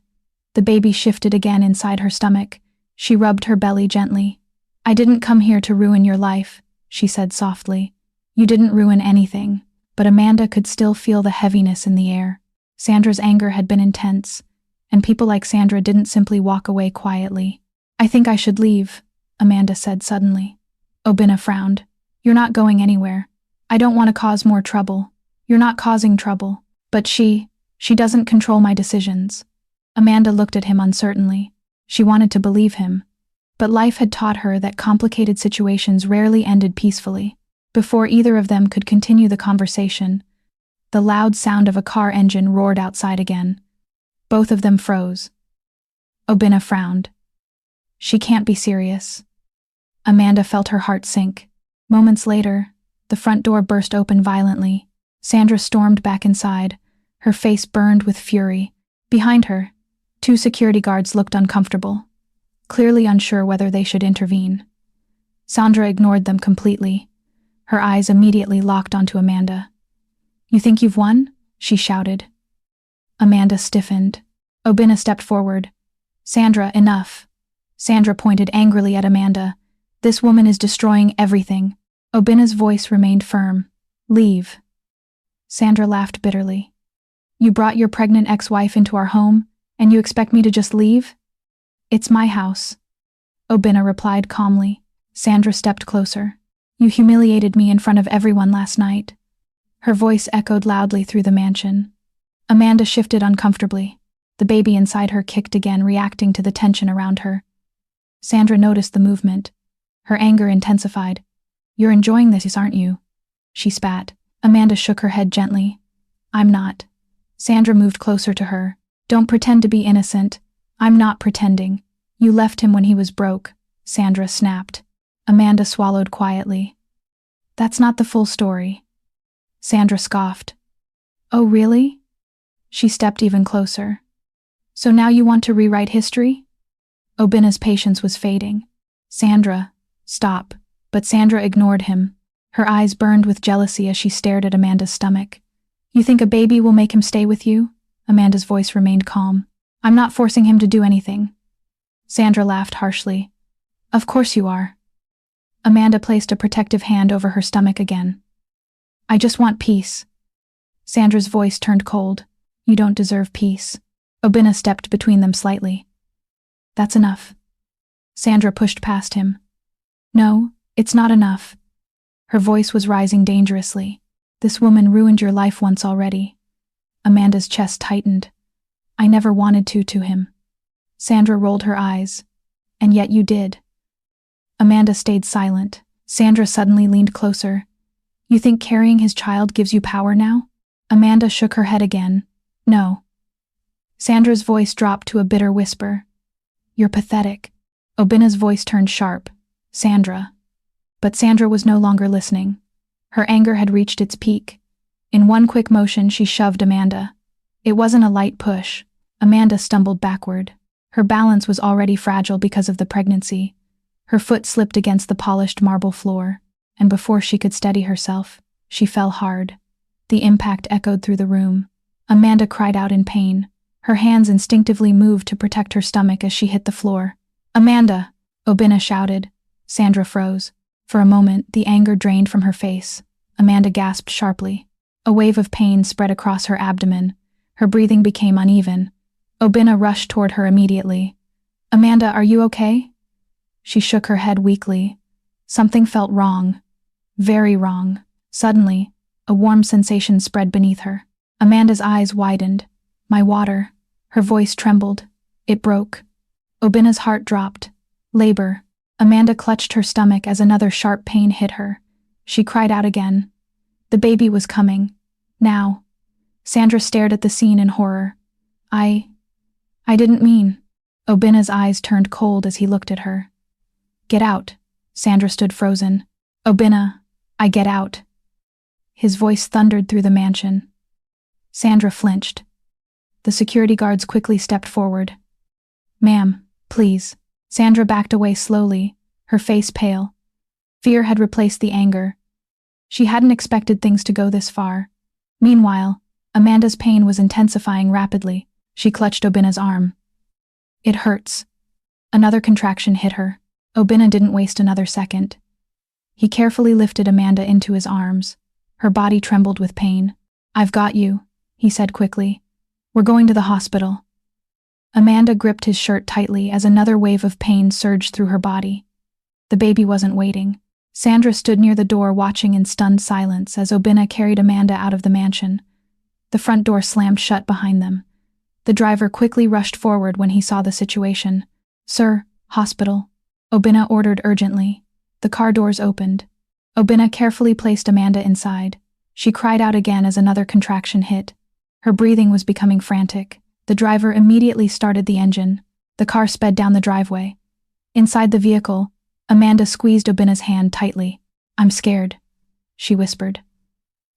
The baby shifted again inside her stomach. She rubbed her belly gently. "I didn't come here to ruin your life," she said softly. "You didn't ruin anything." But Amanda could still feel the heaviness in the air. Sandra's anger had been intense, and people like Sandra didn't simply walk away quietly. "I think I should leave," Amanda said suddenly. Obinna frowned. "You're not going anywhere. I don't want to cause more trouble." "You're not causing trouble. But she doesn't control my decisions." Amanda looked at him uncertainly. She wanted to believe him. But life had taught her that complicated situations rarely ended peacefully. Before either of them could continue the conversation, the loud sound of a car engine roared outside again. Both of them froze. Obinna frowned. She can't be serious. Amanda felt her heart sink. Moments later, the front door burst open violently. Sandra stormed back inside. Her face burned with fury. Behind her, 2 security guards looked uncomfortable, clearly unsure whether they should intervene. Sandra ignored them completely. Her eyes immediately locked onto Amanda. "You think you've won?" she shouted. Amanda stiffened. Obinna stepped forward. "Sandra, enough." Sandra pointed angrily at Amanda. "This woman is destroying everything." Obinna's voice remained firm. "Leave." Sandra laughed bitterly. "You brought your pregnant ex-wife into our home, and you expect me to just leave?" "It's my house," Obinna replied calmly. Sandra stepped closer. "You humiliated me in front of everyone last night." Her voice echoed loudly through the mansion. Amanda shifted uncomfortably. The baby inside her kicked again, reacting to the tension around her. Sandra noticed the movement. Her anger intensified. "You're enjoying this, aren't you?" she spat. Amanda shook her head gently. "I'm not." Sandra moved closer to her. "Don't pretend to be innocent." "I'm not pretending. You left him when he was broke," Sandra snapped. Amanda swallowed quietly. "That's not the full story." Sandra scoffed. "Oh, really?" She stepped even closer. "So now you want to rewrite history?" Obinna's patience was fading. "Sandra, stop." But Sandra ignored him. Her eyes burned with jealousy as she stared at Amanda's stomach. "You think a baby will make him stay with you?" Amanda's voice remained calm. "I'm not forcing him to do anything." Sandra laughed harshly. "Of course you are." Amanda placed a protective hand over her stomach again. "I just want peace." Sandra's voice turned cold. "You don't deserve peace." Obinna stepped between them slightly. "That's enough." Sandra pushed past him. "No, it's not enough." Her voice was rising dangerously. "This woman ruined your life once already." Amanda's chest tightened. "I never wanted to him." Sandra rolled her eyes. "And yet you did." Amanda stayed silent. Sandra suddenly leaned closer. "You think carrying his child gives you power now?" Amanda shook her head again. "No." Sandra's voice dropped to a bitter whisper. "You're pathetic." Obinna's voice turned sharp. "Sandra." But Sandra was no longer listening. Her anger had reached its peak. In one quick motion, she shoved Amanda. It wasn't a light push. Amanda stumbled backward. Her balance was already fragile because of the pregnancy. Her foot slipped against the polished marble floor, and before she could steady herself, she fell hard. The impact echoed through the room. Amanda cried out in pain. Her hands instinctively moved to protect her stomach as she hit the floor. "Amanda!" Obinna shouted. Sandra froze. For a moment, the anger drained from her face. Amanda gasped sharply. A wave of pain spread across her abdomen. Her breathing became uneven. Obinna rushed toward her immediately. "Amanda, are you okay?" She shook her head weakly. Something felt wrong. Very wrong. Suddenly, a warm sensation spread beneath her. Amanda's eyes widened. My water. Her voice trembled. It broke. Obinna's heart dropped. Labor. Amanda clutched her stomach as another sharp pain hit her. She cried out again. The baby was coming. Now. Sandra stared at the scene in horror. I didn't mean. Obinna's eyes turned cold as he looked at her. Get out. Sandra stood frozen. Obinna, I get out. His voice thundered through the mansion. Sandra flinched. The security guards quickly stepped forward. Ma'am, please. Sandra backed away slowly, her face pale. Fear had replaced the anger. She hadn't expected things to go this far. Meanwhile, Amanda's pain was intensifying rapidly. She clutched Obinna's arm. It hurts. Another contraction hit her. Obinna didn't waste another second. He carefully lifted Amanda into his arms. Her body trembled with pain. I've got you, he said quickly. We're going to the hospital. Amanda gripped his shirt tightly as another wave of pain surged through her body. The baby wasn't waiting. Sandra stood near the door watching in stunned silence as Obinna carried Amanda out of the mansion. The front door slammed shut behind them. The driver quickly rushed forward when he saw the situation. Sir, hospital. Obinna ordered urgently. The car doors opened. Obinna carefully placed Amanda inside. She cried out again as another contraction hit. Her breathing was becoming frantic. The driver immediately started the engine. The car sped down the driveway. Inside the vehicle, Amanda squeezed Obinna's hand tightly. I'm scared, she whispered.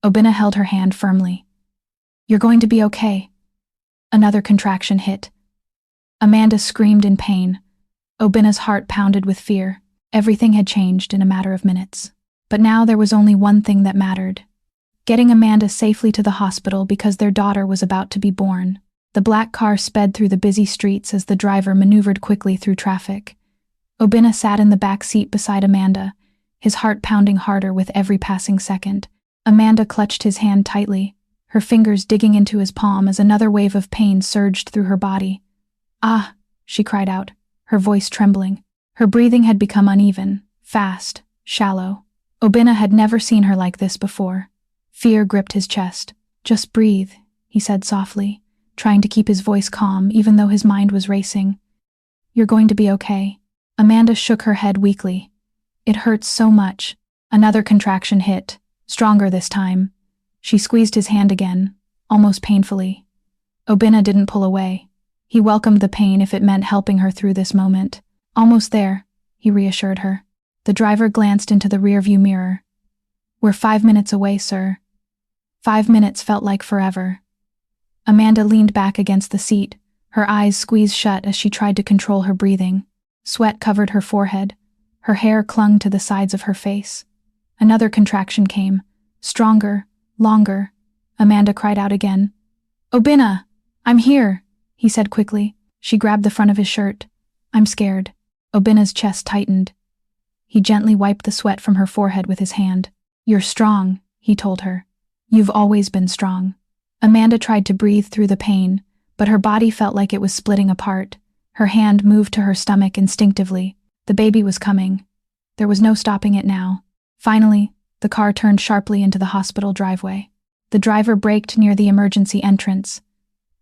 Obinna held her hand firmly. You're going to be okay. Another contraction hit. Amanda screamed in pain. Obinna's heart pounded with fear. Everything had changed in a matter of minutes. But now there was only one thing that mattered. Getting Amanda safely to the hospital because their daughter was about to be born. The black car sped through the busy streets as the driver maneuvered quickly through traffic. Obinna sat in the back seat beside Amanda, his heart pounding harder with every passing second. Amanda clutched his hand tightly, her fingers digging into his palm as another wave of pain surged through her body. Ah, she cried out, her voice trembling. Her breathing had become uneven, fast, shallow. Obinna had never seen her like this before. Fear gripped his chest. Just breathe, he said softly, trying to keep his voice calm even though his mind was racing. You're going to be okay. Amanda shook her head weakly. It hurts so much. Another contraction hit, stronger this time. She squeezed his hand again, almost painfully. Obinna didn't pull away. He welcomed the pain if it meant helping her through this moment. Almost there, he reassured her. The driver glanced into the rearview mirror. We're 5 minutes away, sir. 5 minutes felt like forever. Amanda leaned back against the seat, her eyes squeezed shut as she tried to control her breathing. Sweat covered her forehead. Her hair clung to the sides of her face. Another contraction came. Stronger, longer. Amanda cried out again. Obinna! I'm here, he said quickly. She grabbed the front of his shirt. I'm scared. Obinna's chest tightened. He gently wiped the sweat from her forehead with his hand. You're strong, he told her. You've always been strong. Amanda tried to breathe through the pain, but her body felt like it was splitting apart. Her hand moved to her stomach instinctively. The baby was coming. There was no stopping it now. Finally, the car turned sharply into the hospital driveway. The driver braked near the emergency entrance.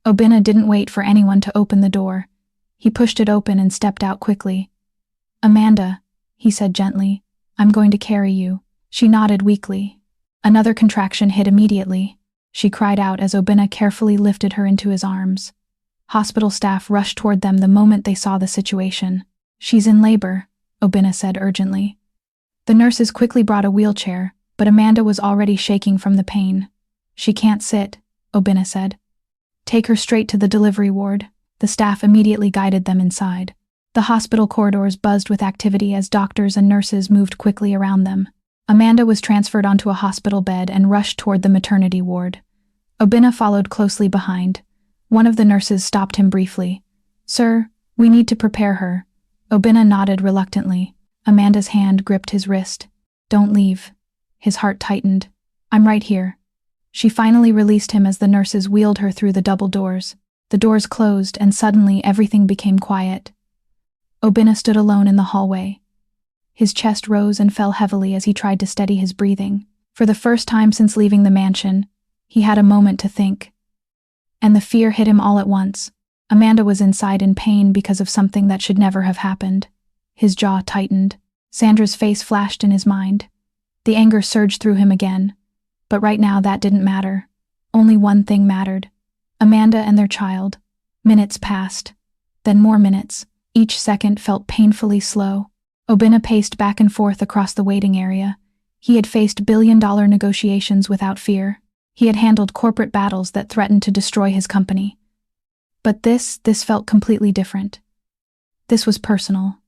Obinna didn't wait for anyone to open the door. He pushed it open and stepped out quickly. Amanda, he said gently, I'm going to carry you. She nodded weakly. Another contraction hit immediately. She cried out as Obinna carefully lifted her into his arms. Hospital staff rushed toward them the moment they saw the situation. She's in labor, Obinna said urgently. The nurses quickly brought a wheelchair, but Amanda was already shaking from the pain. She can't sit, Obinna said. Take her straight to the delivery ward. The staff immediately guided them inside. The hospital corridors buzzed with activity as doctors and nurses moved quickly around them. Amanda was transferred onto a hospital bed and rushed toward the maternity ward. Obinna followed closely behind. One of the nurses stopped him briefly. Sir, we need to prepare her. Obinna nodded reluctantly. Amanda's hand gripped his wrist. Don't leave. His heart tightened. I'm right here. She finally released him as the nurses wheeled her through the double doors. The doors closed and suddenly everything became quiet. Obinna stood alone in the hallway. His chest rose and fell heavily as he tried to steady his breathing. For the first time since leaving the mansion, he had a moment to think. and the fear hit him all at once. Amanda was inside in pain because of something that should never have happened. His jaw tightened. Sandra's face flashed in his mind. The anger surged through him again. But right now that didn't matter. Only one thing mattered. Amanda and their child. Minutes passed. Then more minutes. Each second felt painfully slow. Obinna paced back and forth across the waiting area. He had faced billion-dollar negotiations without fear. He had handled corporate battles that threatened to destroy his company. But this felt completely different. This was personal.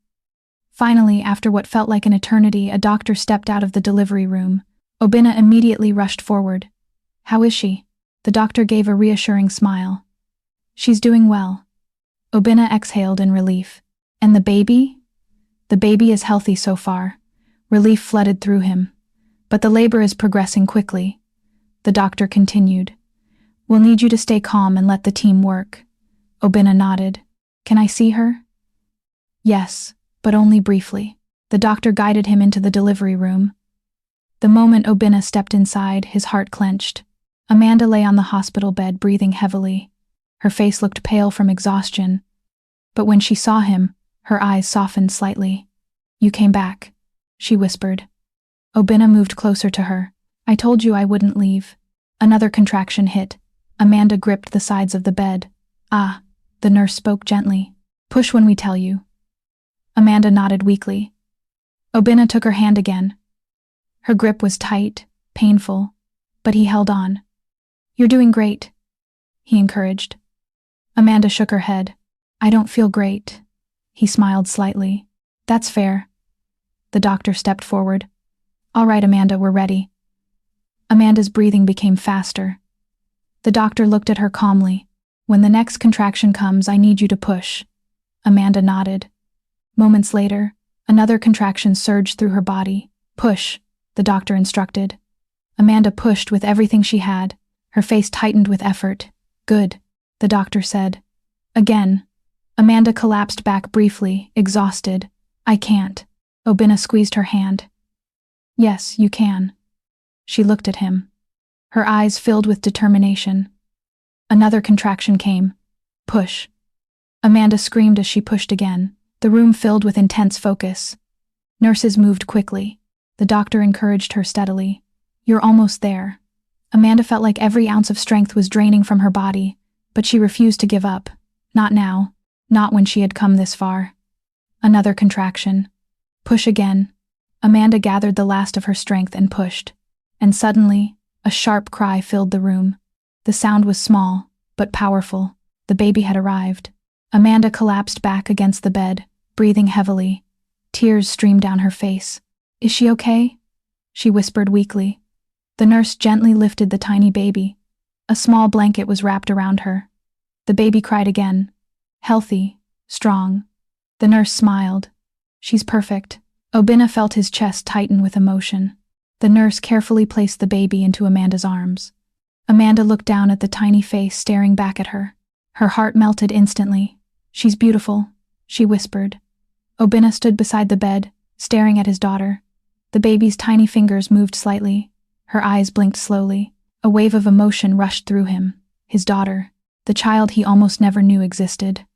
Finally, after what felt like an eternity, a doctor stepped out of the delivery room. Obinna immediately rushed forward. "How is she?" The doctor gave a reassuring smile. "She's doing well." Obinna exhaled in relief. "And the baby?" "The baby is healthy so far." Relief flooded through him. "But the labor is progressing quickly." The doctor continued. "We'll need you to stay calm and let the team work." Obinna nodded. "Can I see her?" "Yes, but only briefly." The doctor guided him into the delivery room. The moment Obinna stepped inside, his heart clenched. Amanda lay on the hospital bed, breathing heavily. Her face looked pale from exhaustion. But when she saw him, her eyes softened slightly. "You came back," she whispered. Obinna moved closer to her. "I told you I wouldn't leave." Another contraction hit. Amanda gripped the sides of the bed. "Ah," the nurse spoke gently. "Push when we tell you." Amanda nodded weakly. Obinna took her hand again. Her grip was tight, painful, but he held on. "You're doing great," he encouraged. Amanda shook her head. "I don't feel great." He smiled slightly. "That's fair." The doctor stepped forward. "All right, Amanda, we're ready." Amanda's breathing became faster. The doctor looked at her calmly. "When the next contraction comes, I need you to push." Amanda nodded. Moments later, another contraction surged through her body. "Push," the doctor instructed. Amanda pushed with everything she had. Her face tightened with effort. "Good," the doctor said. Again. Amanda collapsed back briefly, exhausted. "I can't." Obinna squeezed her hand. "Yes, you can." She looked at him. Her eyes filled with determination. Another contraction came. "Push." Amanda screamed as she pushed again. The room filled with intense focus. Nurses moved quickly. The doctor encouraged her steadily. "You're almost there." Amanda felt like every ounce of strength was draining from her body, but she refused to give up. Not now. Not when she had come this far. Another contraction. "Push again." Amanda gathered the last of her strength and pushed. And suddenly, a sharp cry filled the room. The sound was small, but powerful. The baby had arrived. Amanda collapsed back against the bed, breathing heavily. Tears streamed down her face. "Is she okay?" she whispered weakly. The nurse gently lifted the tiny baby. A small blanket was wrapped around her. The baby cried again. Healthy, strong. The nurse smiled. "She's perfect." Obinna felt his chest tighten with emotion. The nurse carefully placed the baby into Amanda's arms. Amanda looked down at the tiny face staring back at her. Her heart melted instantly. "She's beautiful," she whispered. Obinna stood beside the bed, staring at his daughter. The baby's tiny fingers moved slightly. Her eyes blinked slowly. A wave of emotion rushed through him. His daughter. The child he almost never knew existed.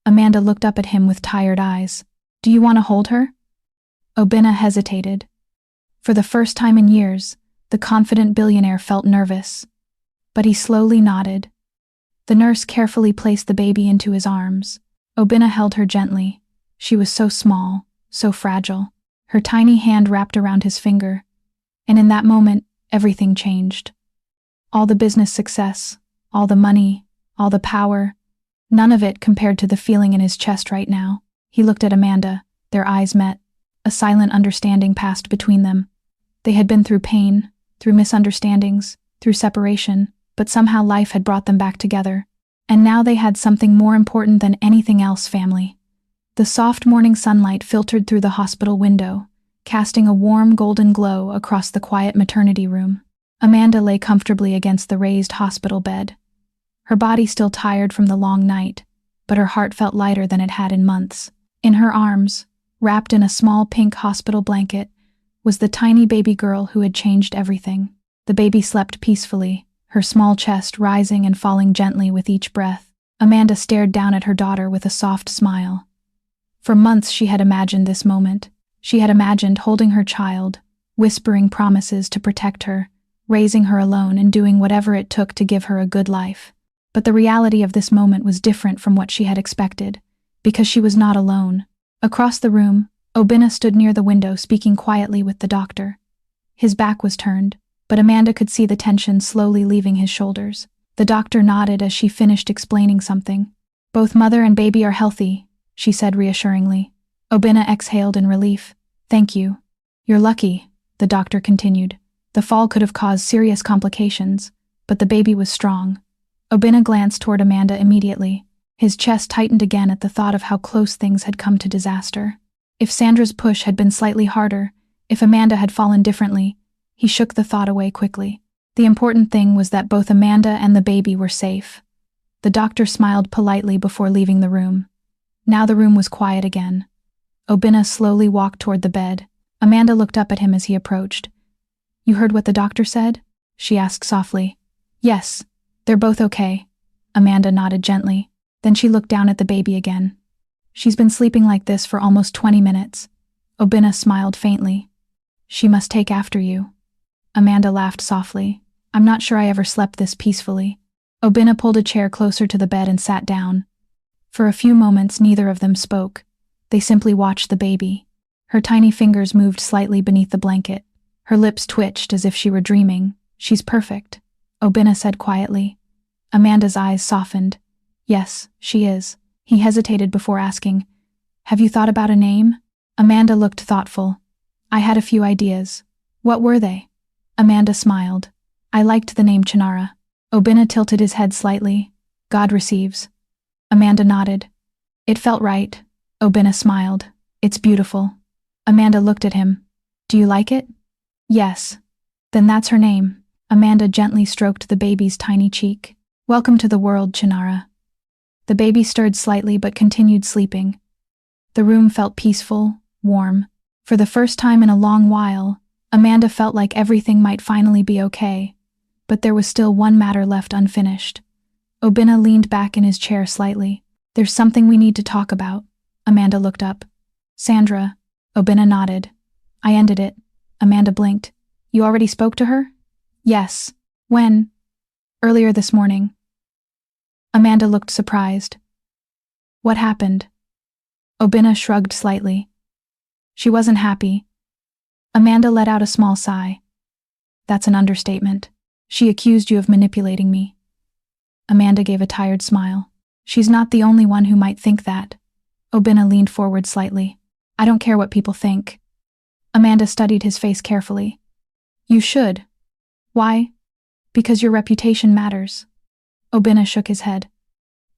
Amanda looked up at him with tired eyes. "Do you want to hold her?" Obinna hesitated. For the first time in years, the confident billionaire felt nervous. But he slowly nodded. The nurse carefully placed the baby into his arms. Obinna held her gently. She was so small, so fragile. Her tiny hand wrapped around his finger. And in that moment, everything changed. All the business success, all the money, all the power, none of it compared to the feeling in his chest right now. He looked at Amanda. Their eyes met. A silent understanding passed between them. They had been through pain, through misunderstandings, through separation, but somehow life had brought them back together. And now they had something more important than anything else: family. The soft morning sunlight filtered through the hospital window, casting a warm golden glow across the quiet maternity room. Amanda lay comfortably against the raised hospital bed. Her body still tired from the long night, but her heart felt lighter than it had in months. In her arms, wrapped in a small pink hospital blanket, was the tiny baby girl who had changed everything. The baby slept peacefully, her small chest rising and falling gently with each breath. Amanda stared down at her daughter with a soft smile. For months she had imagined this moment. She had imagined holding her child, whispering promises to protect her, raising her alone and doing whatever it took to give her a good life. But the reality of this moment was different from what she had expected, because she was not alone. Across the room, Obinna stood near the window speaking quietly with the doctor. His back was turned, but Amanda could see the tension slowly leaving his shoulders. The doctor nodded as she finished explaining something. "Both mother and baby are healthy," she said reassuringly. Obinna exhaled in relief. "Thank you." "You're lucky," the doctor continued. "The fall could have caused serious complications, but the baby was strong." Obinna glanced toward Amanda immediately. His chest tightened again at the thought of how close things had come to disaster. If Sandra's push had been slightly harder, if Amanda had fallen differently, he shook the thought away quickly. The important thing was that both Amanda and the baby were safe. The doctor smiled politely before leaving the room. Now the room was quiet again. Obinna slowly walked toward the bed. Amanda looked up at him as he approached. "You heard what the doctor said?" she asked softly. "Yes, they're both okay." Amanda nodded gently. Then she looked down at the baby again. "She's been sleeping like this for almost 20 minutes. Obinna smiled faintly. "She must take after you." Amanda laughed softly. "I'm not sure I ever slept this peacefully." Obinna pulled a chair closer to the bed and sat down. For a few moments neither of them spoke. They simply watched the baby. Her tiny fingers moved slightly beneath the blanket. Her lips twitched as if she were dreaming. "She's perfect," Obinna said quietly. Amanda's eyes softened. "Yes, she is." He hesitated before asking, "Have you thought about a name?" Amanda looked thoughtful. "I had a few ideas." "What were they?" Amanda smiled. "I liked the name Chinara." Obinna tilted his head slightly. "God receives." Amanda nodded. "It felt right." Obinna smiled. "It's beautiful." Amanda looked at him. "Do you like it?" "Yes." "Then that's her name." Amanda gently stroked the baby's tiny cheek. "Welcome to the world, Chinara." The baby stirred slightly but continued sleeping. The room felt peaceful, warm. For the first time in a long while, Amanda felt like everything might finally be okay. But there was still one matter left unfinished. Obinna leaned back in his chair slightly. "There's something we need to talk about." Amanda looked up. "Sandra." Obinna nodded. "I ended it." Amanda blinked. "You already spoke to her?" "Yes." "When?" "Earlier this morning." Amanda looked surprised. "What happened?" Obinna shrugged slightly. "She wasn't happy." Amanda let out a small sigh. "That's an understatement. She accused you of manipulating me." Amanda gave a tired smile. "She's not the only one who might think that." Obinna leaned forward slightly. "I don't care what people think." Amanda studied his face carefully. "You should." "Why?" "Because your reputation matters." Obinna shook his head.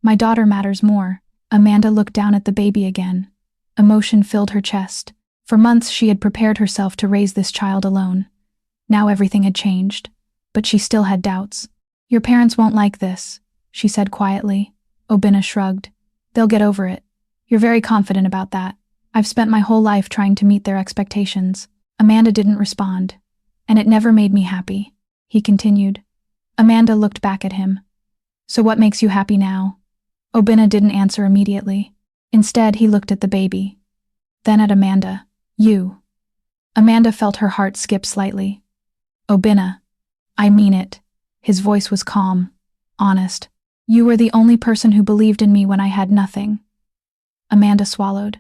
"My daughter matters more." Amanda looked down at the baby again. Emotion filled her chest. For months she had prepared herself to raise this child alone. Now everything had changed. But she still had doubts. "Your parents won't like this," she said quietly. Obinna shrugged. "They'll get over it." "You're very confident about that." "I've spent my whole life trying to meet their expectations." Amanda didn't respond. "And it never made me happy," he continued. Amanda looked back at him. "So what makes you happy now?" Obinna didn't answer immediately. Instead, he looked at the baby. Then at Amanda. "You." Amanda felt her heart skip slightly. "Obinna, I mean it." His voice was calm, honest. "You were the only person who believed in me when I had nothing." Amanda swallowed.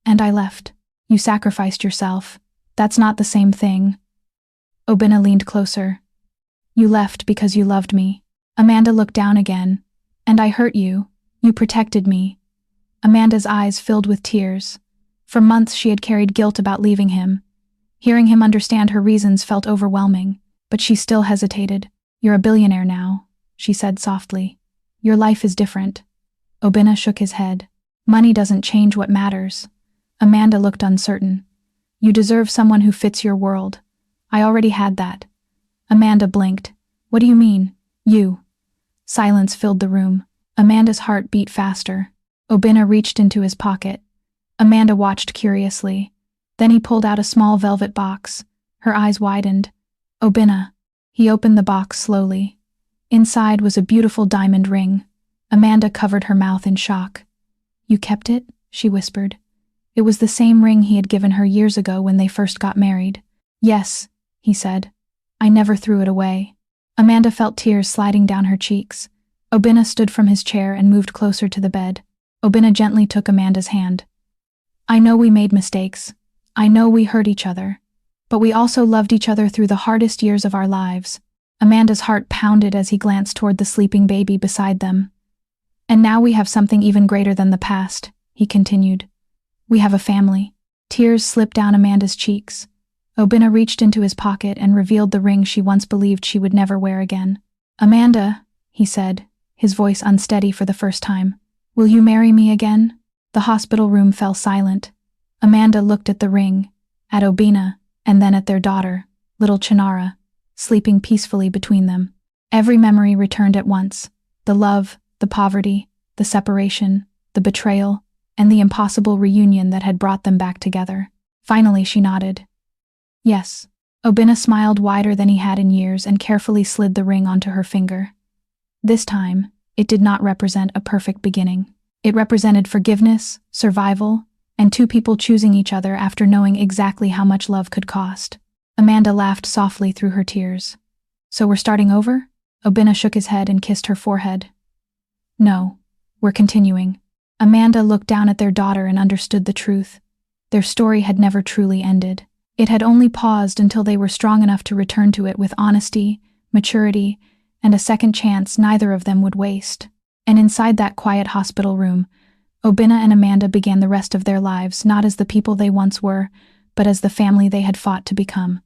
"And I left. You sacrificed yourself. That's not the same thing." Obinna leaned closer. "You left because you loved me." Amanda looked down again. "And I hurt you. You protected me." Amanda's eyes filled with tears. For months she had carried guilt about leaving him. Hearing him understand her reasons felt overwhelming, but she still hesitated. "You're a billionaire now," she said softly. "Your life is different." Obinna shook his head. "Money doesn't change what matters." Amanda looked uncertain. "You deserve someone who fits your world." "I already had that." Amanda blinked. "What do you mean? You?" Silence filled the room. Amanda's heart beat faster. Obinna reached into his pocket. Amanda watched curiously. Then he pulled out a small velvet box. Her eyes widened. "Obinna," He opened the box slowly. Inside was a beautiful diamond ring. Amanda covered her mouth in shock. "You kept it?" she whispered. It was the same ring he had given her years ago when they first got married. "Yes," he said. "I never threw it away." Amanda felt tears sliding down her cheeks. Obinna stood from his chair and moved closer to the bed. Obinna gently took Amanda's hand. "I know we made mistakes. I know we hurt each other. But we also loved each other through the hardest years of our lives." Amanda's heart pounded as he glanced toward the sleeping baby beside them. "And now we have something even greater than the past," he continued. "We have a family." Tears slipped down Amanda's cheeks. Obinna reached into his pocket and revealed the ring she once believed she would never wear again. "Amanda," he said, his voice unsteady for the first time, "will you marry me again?" The hospital room fell silent. Amanda looked at the ring, at Obinna, and then at their daughter, little Chinara, sleeping peacefully between them. Every memory returned at once: the love, the poverty, the separation, the betrayal, and the impossible reunion that had brought them back together. Finally she nodded. "Yes." Obinna smiled wider than he had in years and carefully slid the ring onto her finger. This time, it did not represent a perfect beginning. It represented forgiveness, survival, and two people choosing each other after knowing exactly how much love could cost. Amanda laughed softly through her tears. "So we're starting over?" Obinna shook his head and kissed her forehead. "No, we're continuing." Amanda looked down at their daughter and understood the truth. Their story had never truly ended. It had only paused until they were strong enough to return to it with honesty, maturity, and a second chance neither of them would waste. And inside that quiet hospital room, Obinna and Amanda began the rest of their lives not as the people they once were, but as the family they had fought to become.